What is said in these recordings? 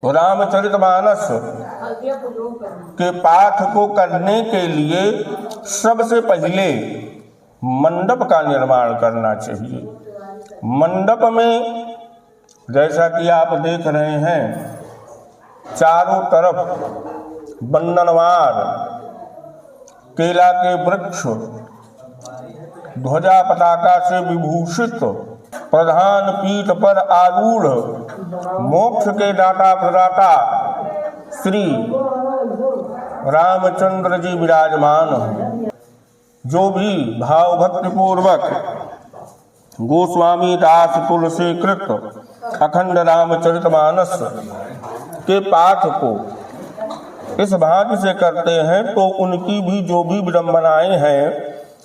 रामचरितमानस के पाठ को करने के लिए सबसे पहले मंडप का निर्माण करना चाहिए। मंडप में जैसा कि आप देख रहे हैं, चारों तरफ बंधनवार, केला के वृक्ष, ध्वजा पताका से विभूषित, प्रधान पीठ पर आरूढ़, मोक्ष के दाता प्रदाता श्री रामचंद्र जी विराजमान हैं। जो भी भाव भक्ति पूर्वक गोस्वामी दास तुलसी कृत अखंड रामचरितमानस के पाठ को इस भांति से करते हैं तो उनकी भी जो भी विडंबनाएं हैं,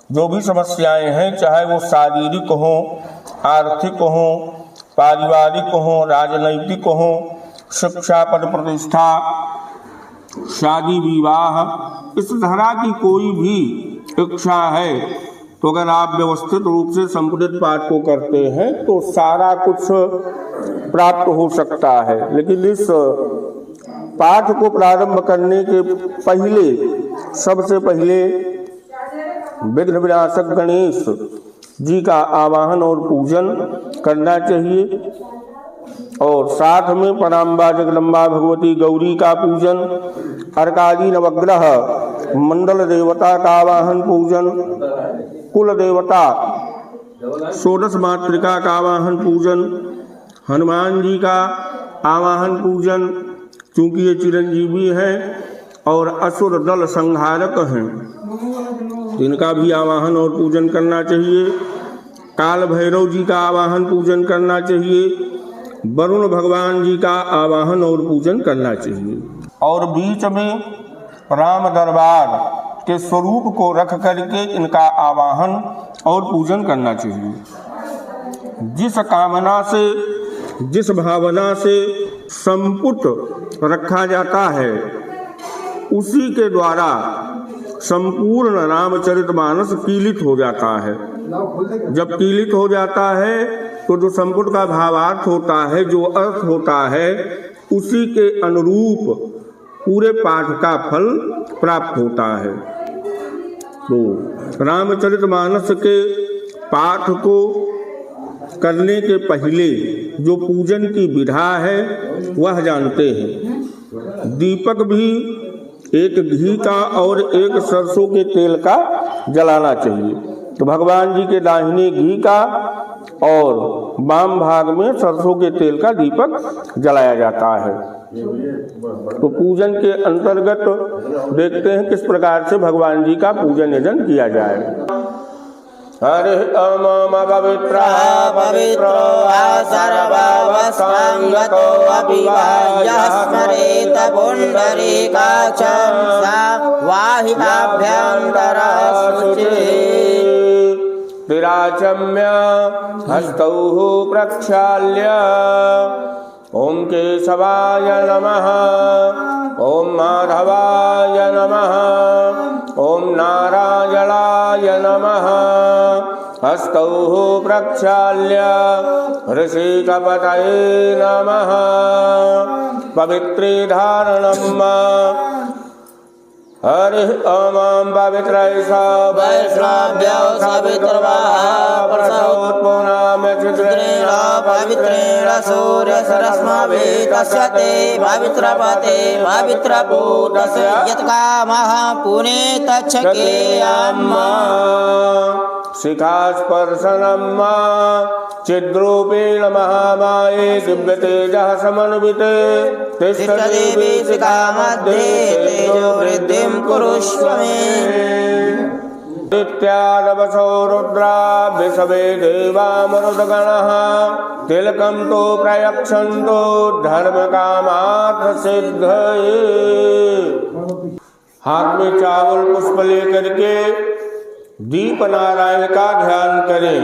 जो भी समस्याएं हैं, चाहे वो शारीरिक हो, आर्थिक हो, पारिवारिक हो, राजनैतिक हो, शिक्षा पद प्रतिष्ठा, शादी विवाह, इस तरह की कोई भी इच्छा है तो अगर आप व्यवस्थित रूप से संपुटित पाठ को करते हैं तो सारा कुछ प्राप्त हो सकता है। लेकिन इस पाठ को प्रारंभ करने के पहले सबसे पहले विघ्न विनाशक गणेश जी का आवाहन और पूजन करना चाहिए और साथ में पराम्बा जगदम्बा भगवती गौरी का पूजन, अर्कादि नवग्रह मंडल देवता का आवाहन पूजन, कुल देवता षोडश मातृका का आवाहन पूजन, हनुमान जी का आवाहन पूजन, चूंकि ये चिरंजीवी हैं और असुर दल संहारक हैं, इनका भी आवाहन और पूजन करना चाहिए। काल भैरव जी का आवाहन पूजन करना चाहिए। वरुण भगवान जी का आवाहन और पूजन करना चाहिए और बीच में राम दरबार के स्वरूप को रख करके इनका आवाहन और पूजन करना चाहिए। जिस कामना से, जिस भावना से संपुट रखा जाता है, उसी के द्वारा संपूर्ण रामचरितमानस कीलित हो जाता है। जब कीलित हो जाता है तो जो संपुट का भावार्थ होता है, जो अर्थ होता है, उसी के अनुरूप पूरे पाठ का फल प्राप्त होता है। तो रामचरितमानस के पाठ को करने के पहले जो पूजन की विधा है वह जानते हैं। दीपक भी एक घी का और एक सरसों के तेल का जलाना चाहिए। तो भगवान जी के दाहिने घी का और वाम भाग में सरसों के तेल का दीपक जलाया जाता है। तो पूजन के अंतर्गत देखते हैं किस प्रकार से भगवान जी का पूजन यजन किया जाए। हरे ओम पवित्र पवित्रो सर्ववस्त्रांगतो अभिवाह्य स्मरेत पुंडरीकाक्षं सा वाहिकाभ्यन्तरा शुचिः विराजम्य हस्तौ प्रक्षाल्य ओम केशवाय नमः, ओम माधवाय नमः, ओम नारायणाय नमः, हस्तौ प्रक्षाल्य ऋषिकपतये नमः, पवित्रे धारणम् हरि ओम पवित्र वैष्णव्यो सवितुर्वः प्रसोत्पुनाम्यचित्रेण पवित्रेण सूर्यसरस्मभिः तस्य ते पवित्रपते पवित्रभूतस्य यत्कामः पुने तच्छकेयम् शिखास्पर्शनम् चिद्रूपेण महामाये दिव्यतेजः समन्विते तिष्ठदेवी शिखामध्ये तेजो वृद्धिं कुरुष्व मे। नित्यादवसो रुद्रा विषवे देवामरुदगणः तिलकं तो प्रयक्षन्तो धर्मकामार्थ सिद्धये। हाथ में चावल पुष्प लेकर के दीप नारायण का ध्यान करें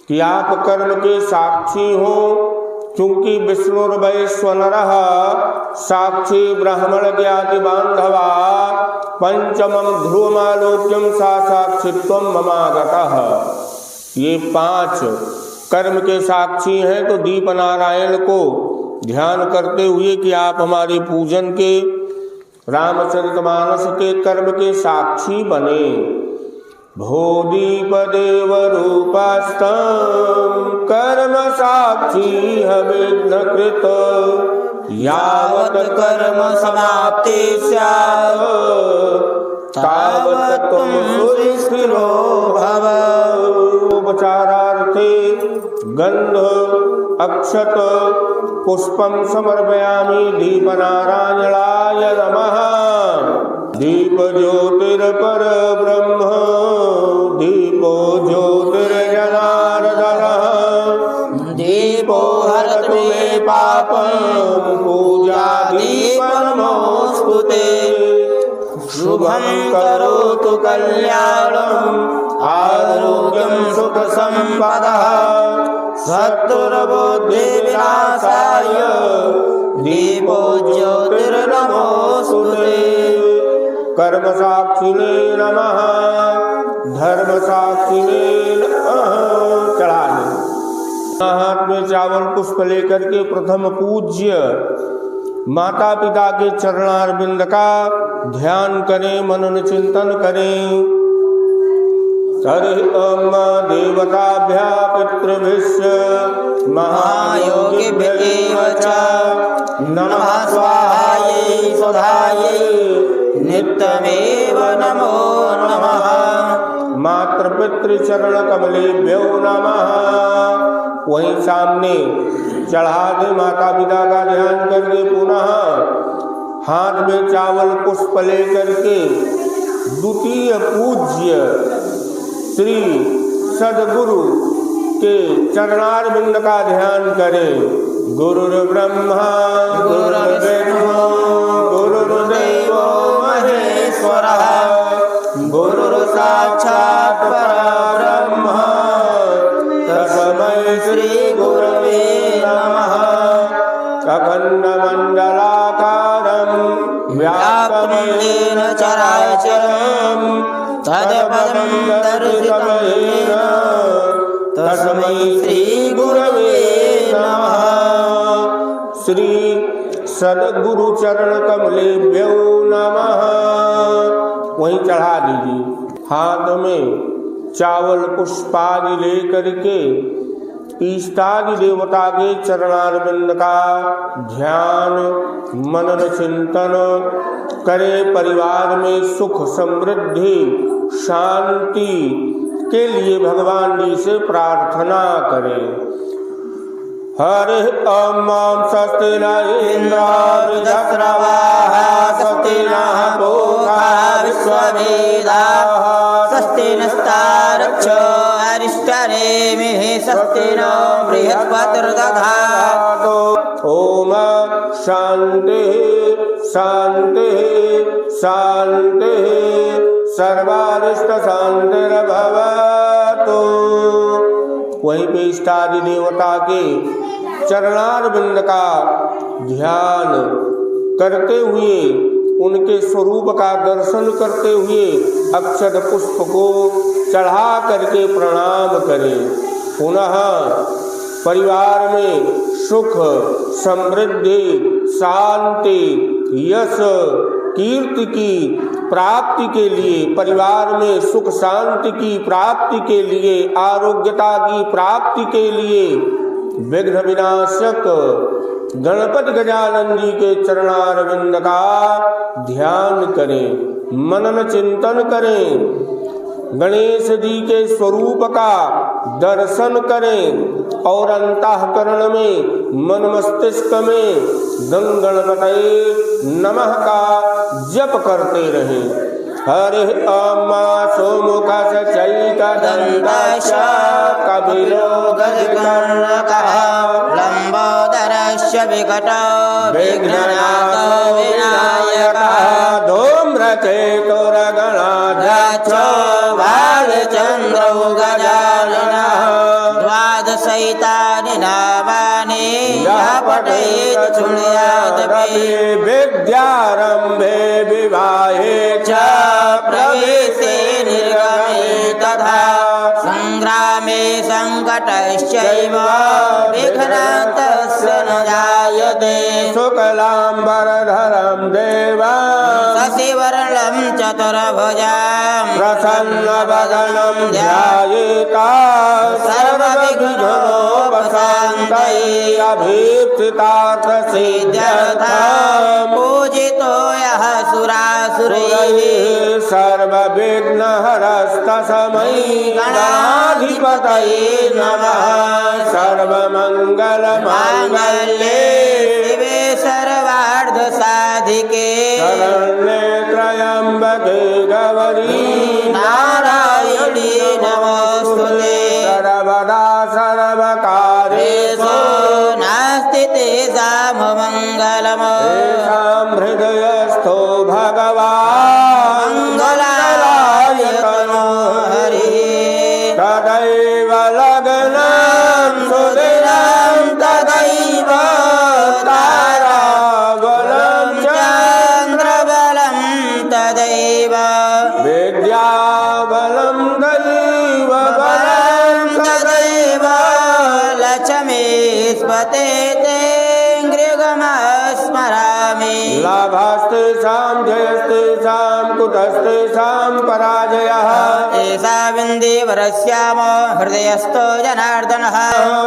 कि आप कर्म के साक्षी हो। चूंकि विष्णुर्वैश्वनरः साक्षी ब्राह्मण ज्ञाति बांधवा पंचमं ध्रुवमालोक्यं सा साक्षित्वं ममागतः। ये 5 कर्म के साक्षी हैं तो दीप नारायण को ध्यान करते हुए कि आप हमारे पूजन के, रामचरितमानस के कर्म के साक्षी बने। भोदीप देव रूपस्थं कर्म साक्षी विघ्न कृत यावत् कर्म समाप्ति स्यात् तावत् त्वं सुस्थिरो भव। उपचारार्थे गंध अक्षत पुष्पं समर्पयामि। दीपनारायणाय नमः। दीप ज्योतिर्पर ब्रह्म दीपो ज्योतिर्जनार्दनः दीपो हरतु मे पापं पूजादीपनमोऽस्तुते। शुभं करोतु कल्याणम् आरोग्यं सुखसम्पदः शत्रुर्बुद्धिविनाशाय दीपो ज्योतिर्नमोऽस्तुते। कर्म साक्षिणे नमः। धर्म साक्षिणे नमः। चढ़ा लें। हाथ में चावल पुष्प लेकर के प्रथम पूज्य माता पिता के चरणारविंद का ध्यान करें, मनन चिंतन करें। हरि ओम देवताभ्या पितृभ्यश्च महायोगिभ्येव च नमः स्वाहायै सुधायै नित्यमेव नमो नमः। मातृपितृचरण कमलेभ्यो नमः। वहीं सामने चढ़ा दे माता पिता का ध्यान करके पुनः हाथ में चावल पुष्प लेकर के द्वितीय पूज्य श्री सदगुरु के चरणारविंद का ध्यान करें। गुरुर्ब्रह्मा गुरुर्विष्णु गुरुर्देवो महेश्वरः गुरुर्साक्षात् परब्रह्म तस्मै श्री गुरवे नमः। अखण्डमण्डलाकारं व्याप्तं येन चराचरं तत्पदं दर्शितं येन तस्मै श्री गुरवे नमः। श्री सद्गुरु चरण कमलेभ्यो नमः। वहीं चढ़ा दीजिए। हाथ में चावल पुष्पादि लेकर के इष्टादि देवता के चरणारविंद का ध्यान मनन चिंतन करे। परिवार में सुख समृद्धि शांति के लिए भगवान जी से प्रार्थना करें। हरि ओम स्वस्ति न इंद्रो वृद्धश्रवाः स्वस्ति नः पूषा विश्ववेदाः स्वस्ति नस्तार्क्ष्यो अरिष्टनेमिः स्वस्ति नो बृहस्पतिर्दधातु। ओम शांति शांति शांति सर्वारिष्ट शांतिर्भवतु। वहीं पे इष्टादि देवता के चरणारविंद का ध्यान करते हुए उनके स्वरूप का दर्शन करते हुए अक्षत पुष्प को चढ़ा करके प्रणाम करें। पुनः परिवार में सुख समृद्धि शांति यश कीर्ति की प्राप्ति के लिए, परिवार में सुख शांति की प्राप्ति के लिए, आरोग्यता की प्राप्ति के लिए विघ्न विनाशक गणपति गजानन जी के चरणारविंद का ध्यान करें, मनन चिंतन करें। गणेश जी के स्वरूप का दर्शन करें और अंतःकरण में मन मस्तिष्क में गं गणपतये नमः का जप करते रहें। हरि ओम सोमुखश्चैकदन्तश्च कपिलो गजकर्णकः लम्बोदरश्च विकटो विघ्ननाथो विनायकः धूम्रकेतुर्गणाध्यक्षो भालचन्द्रो गजाननः द्वादशैतानि नामानि यः पठेत् शृणुयादपि विद्यारम्भे विवाहे च प्रवेशे निर्गमे तथा संग्रामे संकटश्चैव विघ्नतस्य न जायते ते शुक्लाम्बरधरं देवं शशिवर्णं चतुर्भुजां प्रसन्नवदनं ध्यायेता सर्वविघ्नोपशान्तये अभीप्सितार्थसिद्ध्यर्थं पूजितो यः सुरासुरैः सर्वविघ्नहरस्तस्मै गणाधिपतये नमः। सर्वमङ्गलमाङ्गल्ये शिवे सर्वार्धसाधिके शरण्ये त्र्यम्बके गौरी नारायणी नमोस्तुते सर्वदा सर्वकार्येषु नास्ति तेषाममङ्गलम् तेषां हृदयस्थो भगवान् मङ्गलाय तनो हरिः तदैव लग्नं सुदिनं तदैव ताराबलं च चन्द्रबलं तदैव विद्याबलं दैव बलं तदैव लक्ष्मीस्पते ते गृहमस्मरामि लाभास्तेषां जयस्तेषां कुतस्तेषां पराजयः एषा विन्देवरस्याम हृदयस्थो जनार्दनः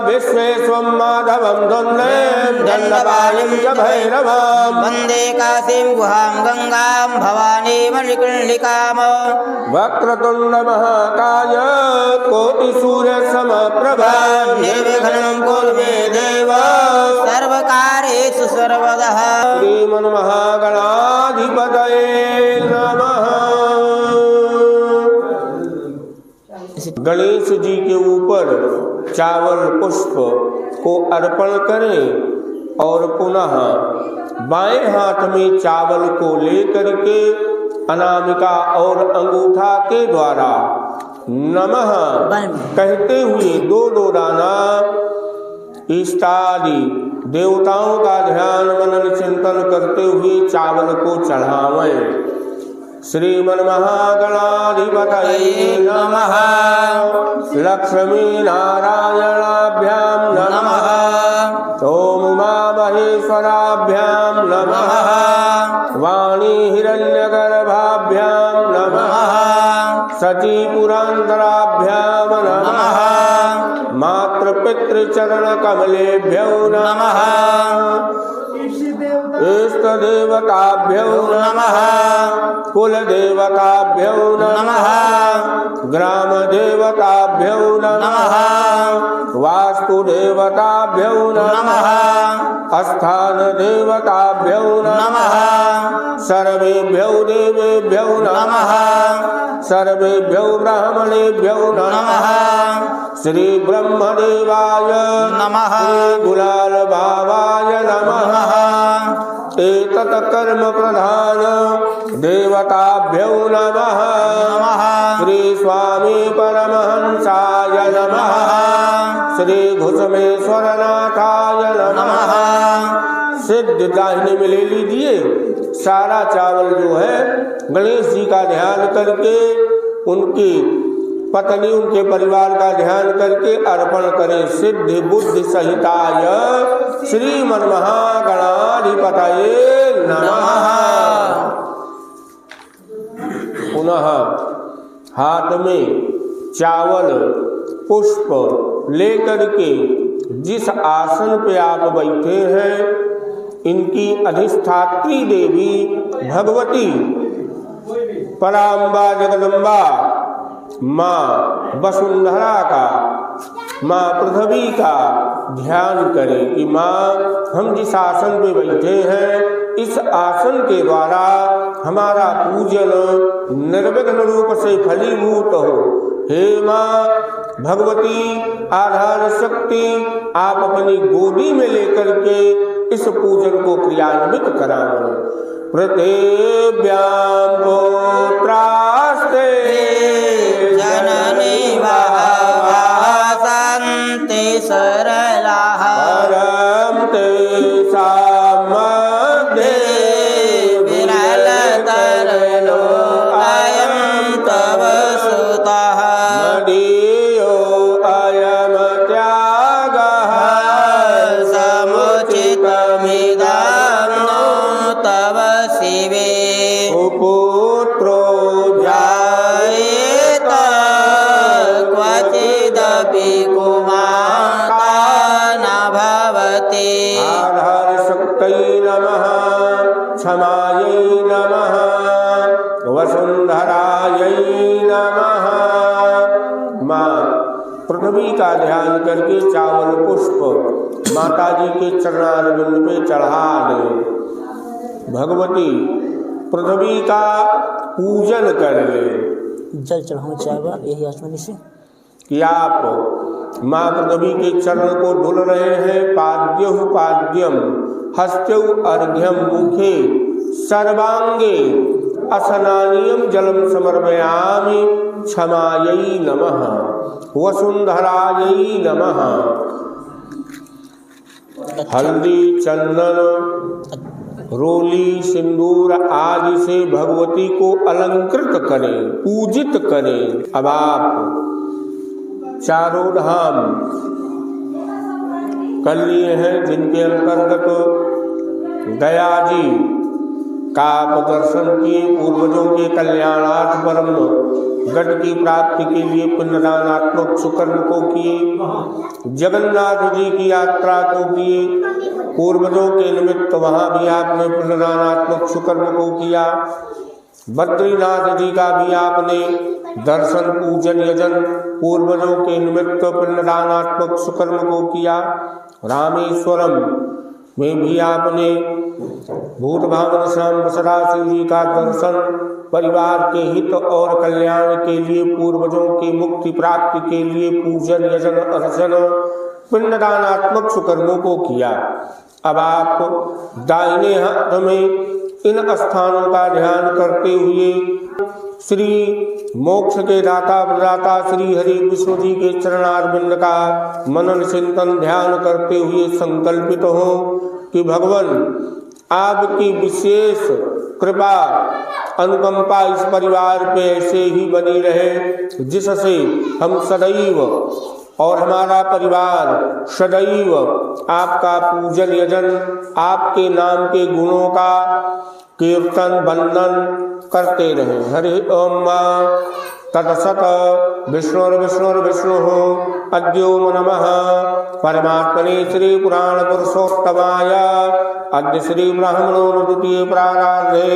विश्वेश्वं माधवं द्वन्द्वं दण्डपाणिं च भैरवं वन्दे काशीं गुहां गङ्गां भवानी मणिकुण्डिकाम् वक्रतुण्डमहाकाय कोटिसूर्यसमप्रभा निर्विघ्नं कुरु मे देव सर्वकार्येषु सर्वदा श्रीमन्महागणाधिपतये नमः। गणेश जी के ऊपर चावल पुष्प को अर्पण करें और पुनः बाएं हाथ में चावल को लेकर के अनामिका और अंगूठा के द्वारा नमः कहते हुए दो दो दाना इष्टादि देवताओं का ध्यान मनन चिंतन करते हुए चावल को चढ़ावें। श्रीमन्महागणाधिपतये नमः। लक्ष्मी नारायणाभ्यां नमः। ओम उमामहेश्वराभ्यां नमः। वाणी हिरण्यगर्भाभ्यां नमः। सची पुरान्तराभ्यां नमः। मातृपितृचरण कमलेभ्यो नमः। इष्टदेवताभ्यो नमः। कुलदेवताभ्यो नमः। ग्रामदेवताभ्यो नमः। वास्तुदेवताभ्यो नमः। स्थानदेवताभ्यो नमः। सर्वेभ्यो देवेभ्यो नमः। सर्वेभ्यो ब्राह्मणेभ्यो नमः। श्री ब्रह्मदेवाय नमः। गुलाल बाबाय नमः। एतत् कर्म प्रधान देवताभ्यो नमः। श्री स्वामी परमहंसाय नमः। श्री घुसमेश्वरनाथाय नमः। सिद्ध दाहिने में ले लीजिए। सारा चावल जो है गणेश जी का ध्यान करके उनकी पत्नी उनके परिवार का ध्यान करके अर्पण करें। सिद्धि बुद्धि सहिताय श्रीमन्महागणाधिपतये नमः। पुनः हाथ में चावल पुष्प लेकर के जिस आसन पे आप बैठे हैं इनकी अधिष्ठात्री देवी भगवती पराम्बा जगदम्बा माँ वसुंधरा का माँ पृथ्वी का ध्यान करें कि माँ हम जिस आसन पे बैठे हैं इस आसन के द्वारा हमारा पूजन निर्विघ्न रूप से फलीभूत हो। हे माँ भगवती आधार शक्ति आप अपनी गोदी में लेकर के इस पूजन को क्रियान्वित कराएं। पृथिव्यां पुत्रास्ते जननी वासन्ते सरलाः परं तेषां मध्ये विरलतरलो अयं तव सुतः मदीयो अयं त्यागः समुचितमिदं पुत्रो जायेत क्वचिदपि कुमाता न भवति आधारशक्तये नमः क्षमायै नमः वसुंधरायै नमः। माँ पृथ्वी का ध्यान करके चावल पुष्प माता जी के चरणारविंद पे चढ़ा दें। भगवती पृथ्वी का पूजन कर ले। जल चढ़ाऊं चावल यही आसमानी से कि आप माँ पृथ्वी के चरण को धुल रहे हैं। पाद्यहु पाद्यम हस्तौ अर्घ्यम मुखे सर्वांगे असनानियम जलम समर्पयामि क्षमायै नमः वसुंधरायै नमः। हल्दी चंदन रोली सिंदूर आदि से भगवती को अलंकृत करें, पूजित करें। अब आप चारों धाम कर लिए हैं, जिनके अंतर्गत दया जी का आप दर्शन किए, पूर्वजों के कल्याणार्थ परम गढ़ की प्राप्ति के लिए पुण्यदानात्मक सुकर्म को किए, जगन्नाथ जी की यात्रा को किए, पूर्वजों के निमित्त वहाँ भी आपने पुण्यदानात्मक सुकर्म को किया, बद्रीनाथ जी का भी आपने दर्शन पूजन यजन पूर्वजों के निमित्त पिंडदानात्मक सुकर्म को किया। रामेश्वरम में भी आपने भूत भावन श्याम सदाशिव जी का दर्शन, परिवार के हित और कल्याण के लिए, पूर्वजों की मुक्ति प्राप्ति के लिए पूजन यजन अर्चन पिंडदानात्मक सुकर्मों को किया। अब आप दाहिने हाथ में इन स्थानों का ध्यान करते हुए श्री मोक्ष के दाता प्रदाता श्री हरि विष्णु जी के चरणारविंद का मनन चिंतन ध्यान करते हुए संकल्पित हो कि भगवान आपकी विशेष कृपा अनुकंपा इस परिवार पे ऐसे ही बनी रहे, जिससे हम सदैव और हमारा परिवार सदैव आपका पूजन यजन, आपके नाम के गुणों का कीर्तन वंदन करते रहे। हरि ओम तत्सत विष्णुर्विष्णुर्विष्णु अद्योम नमः परमात्मने श्री पुराण पुरुषोत्तमाय अद्य श्री ब्राह्मणो द्वितीय प्राराधे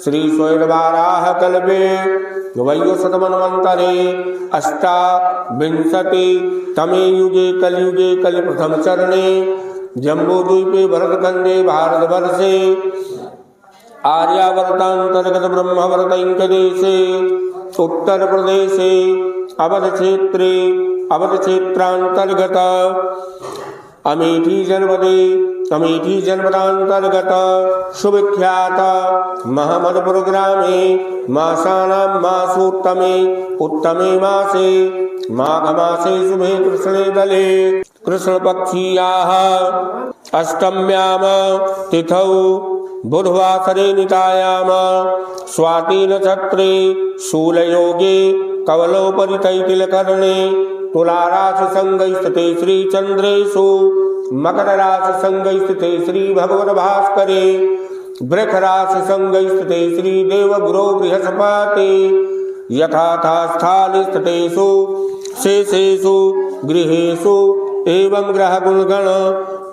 श्री स्वयंवाराह कल्पे वैवस्वतमन्वन्तरे अष्टाविंशति तमे युगे कलियुगे कलि प्रथम चरणे जम्बूद्वीपे भरतखंडे भारतवर्षे आर्यावर्तांतर्गत ब्रह्मवर्तैकदेशे उत्तर प्रदेशे अवध क्षेत्रांतर्गत अमेठी जनपदांतर्गत सुविख्यात महमदपुर ग्रामे मासानां मासोत्तमे उत्तमे मासे माघमासे शुभे कृष्णे दले कृष्णपक्षीयाः अष्टम्याम तिथौ बुधवासरे नितायाम स्वाति नक्षत्रे शूलयोगे कवलोपरि तैतिलकर्णे तुलाराशि संगस्थिते श्री चंद्रेशु मकर राशि संगस्थिते श्री भगवत भास्करे वृष राशि संगस्थिते श्री देवगुरो बृहस्पति यथाथा स्थानिस्थितेषु शेषेषु गृहेषु एवं ग्रह गुणगण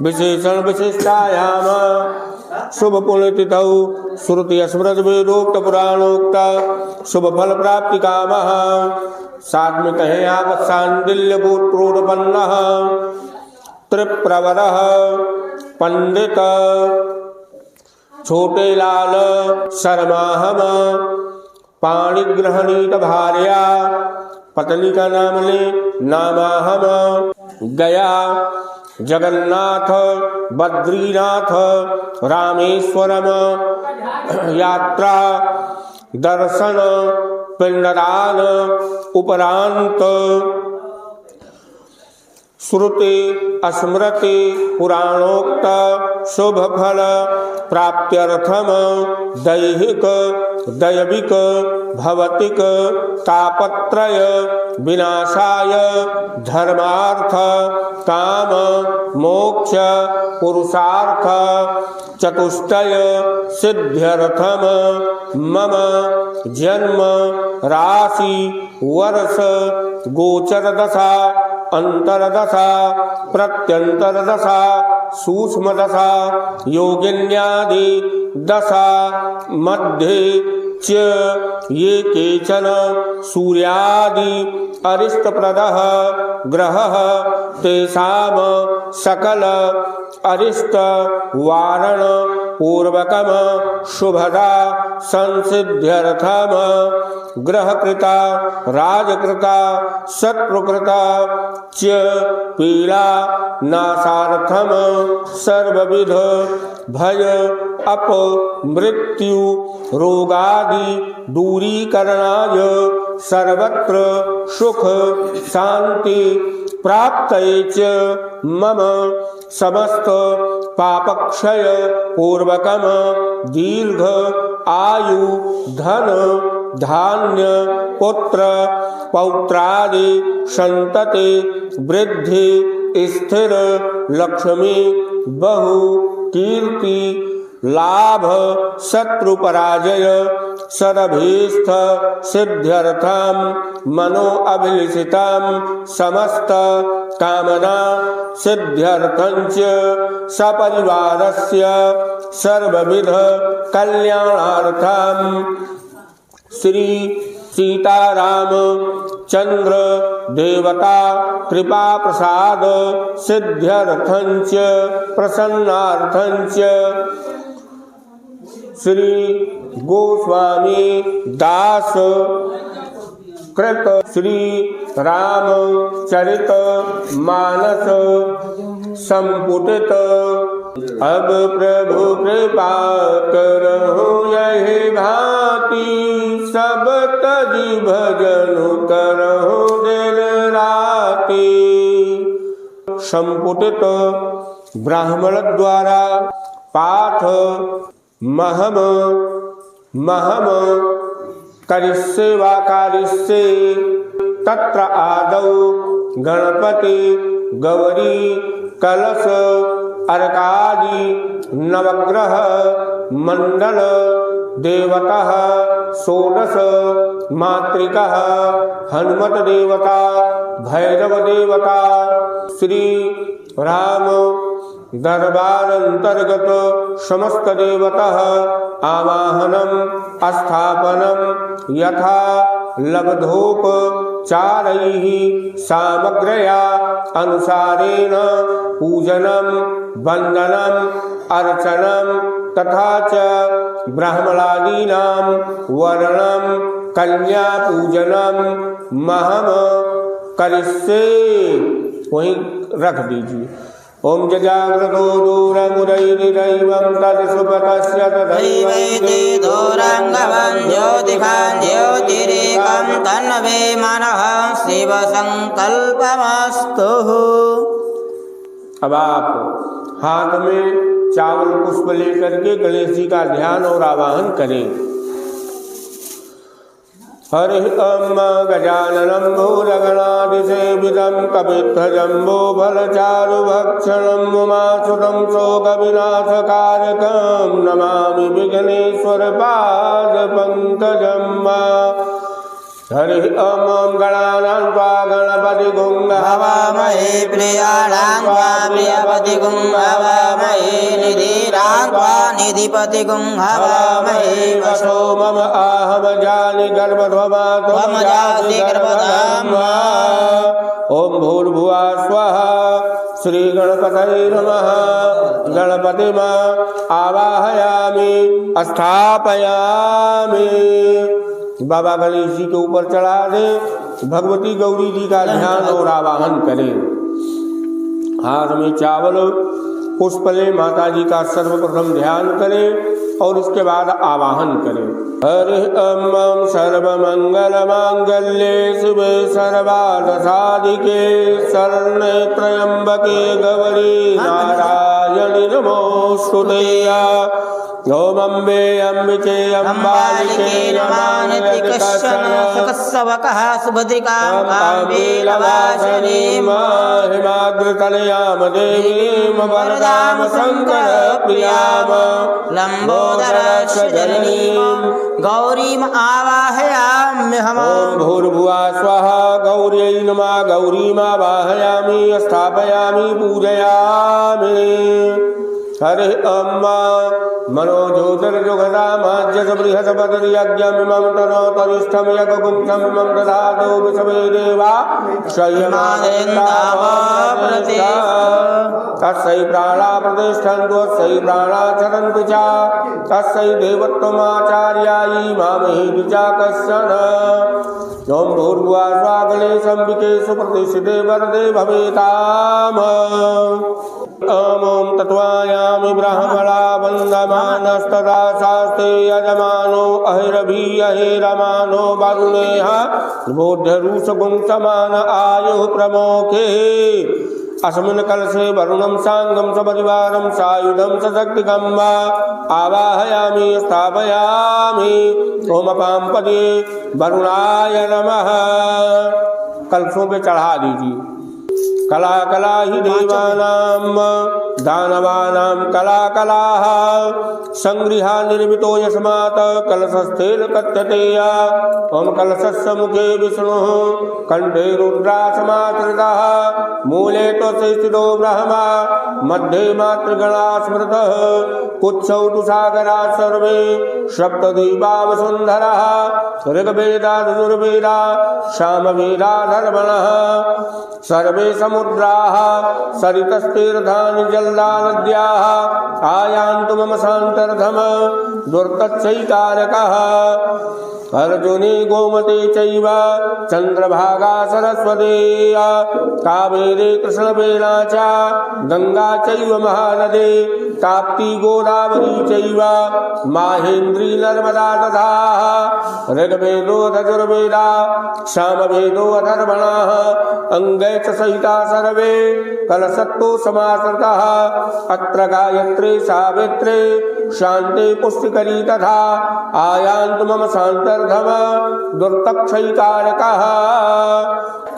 विशेषण विशिष्टायाम शुभ पुण्यतिथौ श्रुति स्मृत वेदोक्त पुराणोक्त शुभ फल प्राप्ति कामः। साथ में कहें आप सांडिल्य गोत्रोत्पन्नः त्रिप्रवरः पंडित छोटे लाल शर्माहम पाणिग्रहणीत भार्या पत्नी का नाम ले नामाहम गया जगन्नाथ बद्रीनाथ रामेश्वरम यात्रा दर्शन पिंडदान उपरांत श्रुति स्मृति पुराणोक्त शुभ फल प्राप्त्यर्थम दैहिक दैविक भवतिक तापत्रय विनाशाय धर्मार्थ काम मोक्ष पुरुषार्थ चतुष्टय सिद्ध्यर्थम मम जन्म राशि वर्ष गोचर दशा अंतरदशा प्रत्यंतरदशा सूक्ष्म दशा योगिन्यादि दशा मध्ये च ये केचन सूर्यादि अरिष्टप्रदः ग्रहः तेषां सकल अरिष्ट वारण पूर्वकम शुभदा संसिद्ध्यर्थम ग्रहकृता राजकृता शत्रुकृता च पीड़ा नाशार्थम सर्वविध भय अप मृत्यु रोगादि दूरीकरणाय सर्वत्र सुख शांति प्राप्तये च मम समस्त पापक्षय पूर्वकम दीर्घ आयु धन धान्य पुत्र पौत्रादि संतति वृद्धि स्थिर लक्ष्मी बहु कीर्ति लाभ शत्रु पराजय सरभीस्थ सिद्ध्यर्थम मनो अभिलषितम समस्त कामना सिद्ध्यर्थंच सपरिवारस्य सर्वविध कल्याणार्थम श्री सीताराम चंद्र देवता कृपा प्रसाद सिद्ध्यर्थंच प्रसन्नार्थंच श्री गोस्वामी दास कृत श्री राम चरित मानस संपुटित अब प्रभु कृपा करहु यही भांति सब तजी भजन करहु दिन राति। संपुटित ब्राह्मण द्वारा पाठ महम महम करिष्ये वा कारिष्ये तत्र आदौ गणपति गौरी कलश अर्कादि नवग्रह मंडल देवतः षोडश मातृकः हनुमत देवता भैरव देवता श्री राम दरबार अंतर्गत समस्त देवतः आवाहनम स्थापनम यथा लब्धोपचारैः सामग्र्या अनुसारेण पूजनम वंदनम अर्चनम तथा च ब्राह्मणादीनां वर्णम कन्या पूजनम महम करिष्ये। वहीं रख दीजिए। ओम जजाग्रतो दूरमुरैरिदैवं तत्सुपतस्य दैवैते दूरंगवं ज्योतिषं ज्योतिरेकं तन्मे मनः शिव संकल्पमस्तु। अब आप हाथ में चावल पुष्प लेकर के गणेश जी का ध्यान और आवाहन करें। हरि ओम गजाननं भूरगणादिसेवितं कपित्थजम्बो फलचारुभक्षणं उमासुतं शोकविनाशकारकं नमामि विघ्नेश्वर पादपङ्कजम्। हरि ओम गणानां त्वा गणपतिगुं हवामहे प्रियाणां त्वा प्रियपतिगुं हवामहे निधिरां त्वा निधिपतिगुं हवामहे वसो मम आहम जानि गर्भध्वमा त्वं जासि गर्भधाम। ओम भूर्भुवः स्वः श्री गणपतये नमः। गणपतिम् आवाहयामि स्थापयामि। बाबा गणेश जी के ऊपर चढ़ा दे। भगवती गौरी जी का ध्यान और आवाहन करें। हाथ में चावल पुष्प ले, माता जी का सर्वप्रथम ध्यान करें और उसके बाद आवाहन करें। हरि ओम सर्वमंगल मांगल्ये शिवे सर्वार्थसाधिके शरण्ये त्र्यंबके गौरी नारायणि नमोस्तुते। ओम अम्बे अम्बिके अम्बालिके नमानिति कश्चन सकस्सवकः सुभद्रिकाम् आम्बेलवासिनीम् हिमाग्रतनयाम देवीं वरदाम शंकर प्रियाम लंबोदरस्य जननीम् गौरीम् आवाहयाम्यहम्। ओम भूर्भुवा स्वाहा गौर्यै नमः गौरीमावाहयामि स्थापयामि पूजयामि। हरे अम्मा मनोज्योतिर्जुगदामाज्यस बृहस्पतिर्यज्ञमिमं तनोतरिष्ठं यज्ञगुंसमिमं दधातु विश्वे देवा तस्यै प्राणा प्रतिष्ठन्तु तस्यै प्राणा चरन्तु च तस्यै देवत्वमाचार्यायि मामहि च कश्चन। ओम भूर्भुवा स्वागले संबिके सुप्रतिष्ठिते वरदे भवेताम्। ओम तत्वायामि ब्रह्मणा वन्दमानस्तदा शास्ते यजमानो अहिरभि अहिरमानो वरुणेह बोध्यरूषगुं समान आयुः प्रमोखे। अस्मिन् कलशे वरुणं साङ्गं सपरिवारं सायुधं सशक्तिकं वा आवाहयामि स्थापयामि। ओम पांपदे वरुणाय नमः। कलशों पे चढ़ा दीजिए। कला कला हि देवानां दानवानां कला कलाः संगृहा निर्मितो यस्मात् कलशस्थेन कथ्यते। ओम कलशस्य मुखे विष्णुः कंठे रुद्रासमाश्रितः मूले त्वस्य स्थितो ब्रह्मा मध्ये मातृगणा स्मृतः कुत्सौ तु सागरा सर्वे सप्तद्वीपा वसुन्धरः ऋग्वेदा यजुर्वेदा सामवेदा धर्मणः सर्वे समुद्राः सरितस्तीर्थानि जलदा नद्याः आयान्तु मम शान्तर्धम दुर्तच्छैकारकः। अर्जुने गोमते चैव चन्द्रभागा सरस्वती कावेरी कृष्णवेणा च गंगा चैव महानदी ताप्ती गोदावरी चैव माहेन्द्री नर्मदा तथा। ऋग्वेदो यजुर्वेदा सामवेदो अथर्वणः अंगै च सहिता सर्वे कलशत्तो समाश्रितः। अत्र गायत्री सावित्री शान्ति पुष्टिकरी तथा आयान्तु मम शान्तर्धम दुर्तक्षैकारकः।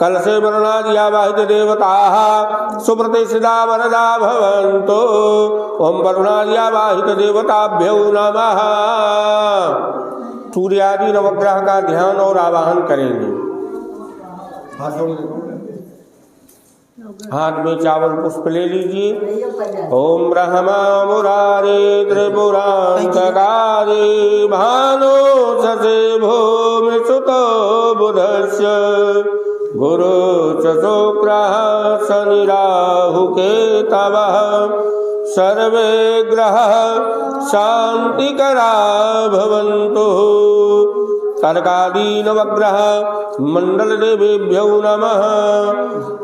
कलशे वरुणादियावाहित देवताः सुप्रतिष्ठिता वरदा भवन्तु। ओम वरुणादियावाहित देवताभ्यो नमः। सूर्यादि नवग्रह का ध्यान और आवाहन करेंगे। हाथ में चावल पुष्प ले लीजिए। ओम ब्रह्मा मुरारे त्रिपुरांतकारे भानो ससे भूमि सुतो बुधस्य गुरु च शुक्रः शनि राहु केतवः सर्वे ग्रहाः शान्तिकरा भवन्तु। कर्कादि नवग्रह मंडल देवेभ्यो नमः।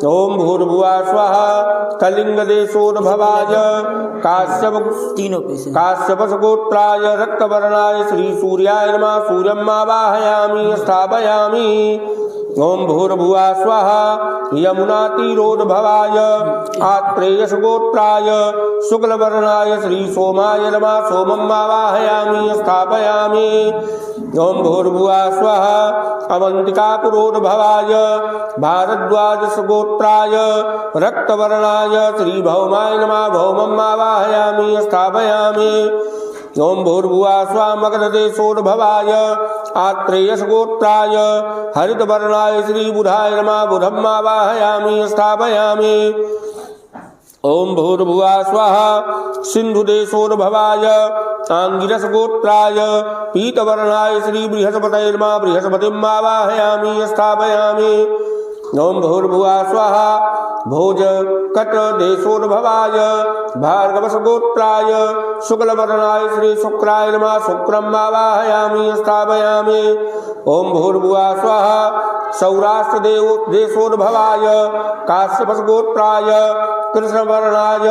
ओम भूर्भुवा स्वाहा कलिंग देशोद्भवाय काश्यपसगोत्राय रक्तवर्णाय श्री सूर्याय नमः। सूर्यम् आवाहयामि स्थापयामि। ओम भूर्भुवा स्वाहा यमुनातीरोद्भवाय आत्रेयसगोत्राय शुक्लवर्णाय श्री सोमाय नमः। सोमम् आवाहयामि स्थापयामि। ओम भूर्भुवा स्वाहा अवंतिकापुरोद्भवाय भारद्वाजसगोत्राय रक्तवर्णाय श्री भौमाय नमः। भौमम् आवाहयामि स्थापयामि। ओम भूर्भुवा स्वाहा मगधदेशोद्भवाय आत्रेयसगोत्राय हरितवर्णाय श्री बुधाय नमः। बुधम् आवाहयामि स्थापयामि। ओम भूर्भुवा स्वाहा सिंधुदेशोद्भवाय आंगिरसगोत्राय पीतवर्णाय श्री बृहस्पतये नमः। बृहस्पतिम् आवाहयामि स्थापयामि। ओम भूर्भुवा स्वाहा भोज कट देशोद्भवाय भार्गवसगोत्राय शुक्लवर्णाय श्री शुक्राय नमः। शुक्रम् आवाहयामि स्थापयामि। ओम भूर्भुवा स्वाहा सौराष्ट्र देशोद्भवाय काश्यपसगोत्राय कृष्णवर्णाय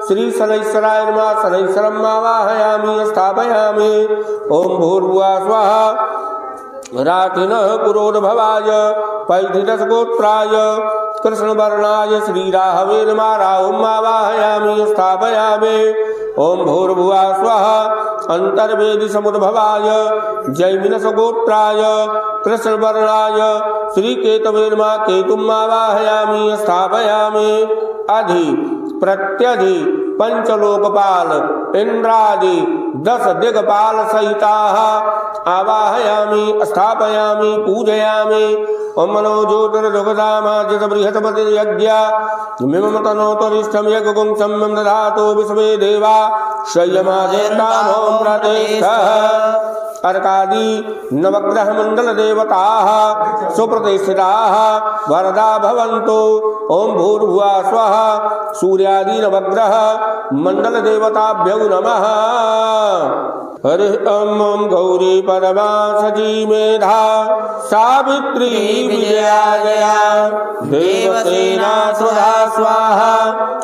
श्री शनैश्वराय नमः। शनैश्वरम् आवाहयामि स्थापयामि। ओम भूर्भुवा स्वाहा राठिनः पुरोद्भवाय पैथिरसगोत्राय कृष्णवर्णाय श्रीराहवे नमः। राहुम् आवाहयामि स्थापयामि। ओम भूर्भुवः स्वः अंतर्वेदी समुद्भवाय जैमिनसगोत्राय कृष्णवर्णाय श्रीकेतवे नमः। केतुम् आवाहयामि स्थापयामि। अधि प्रत्यधि पंचलोकपाल इंद्रादि 10 दिग्पाल सहिताः आवाहयामि स्थापयामि पूजयामि। ओम मनो ज्योतिर्जुगदामाजित बृहस्पति यज्ञ मिमम तनोतरिष्ठम यज्ञं सम्यं दधातो विश्वे देवा शय्यमाजेतामों प्रतिष्ठः। अर्कादि नवग्रह मंडल देवताः सुप्रतिष्ठिताः वरदा भवन्तु। ओम भूर्भुवः स्वः सूर्यादि नवग्रह मंडल देवताभ्यो नमः। हरि ओम गौरी परमा सची मेधा सावित्री विजया जया देवसेना सुधा स्वाहा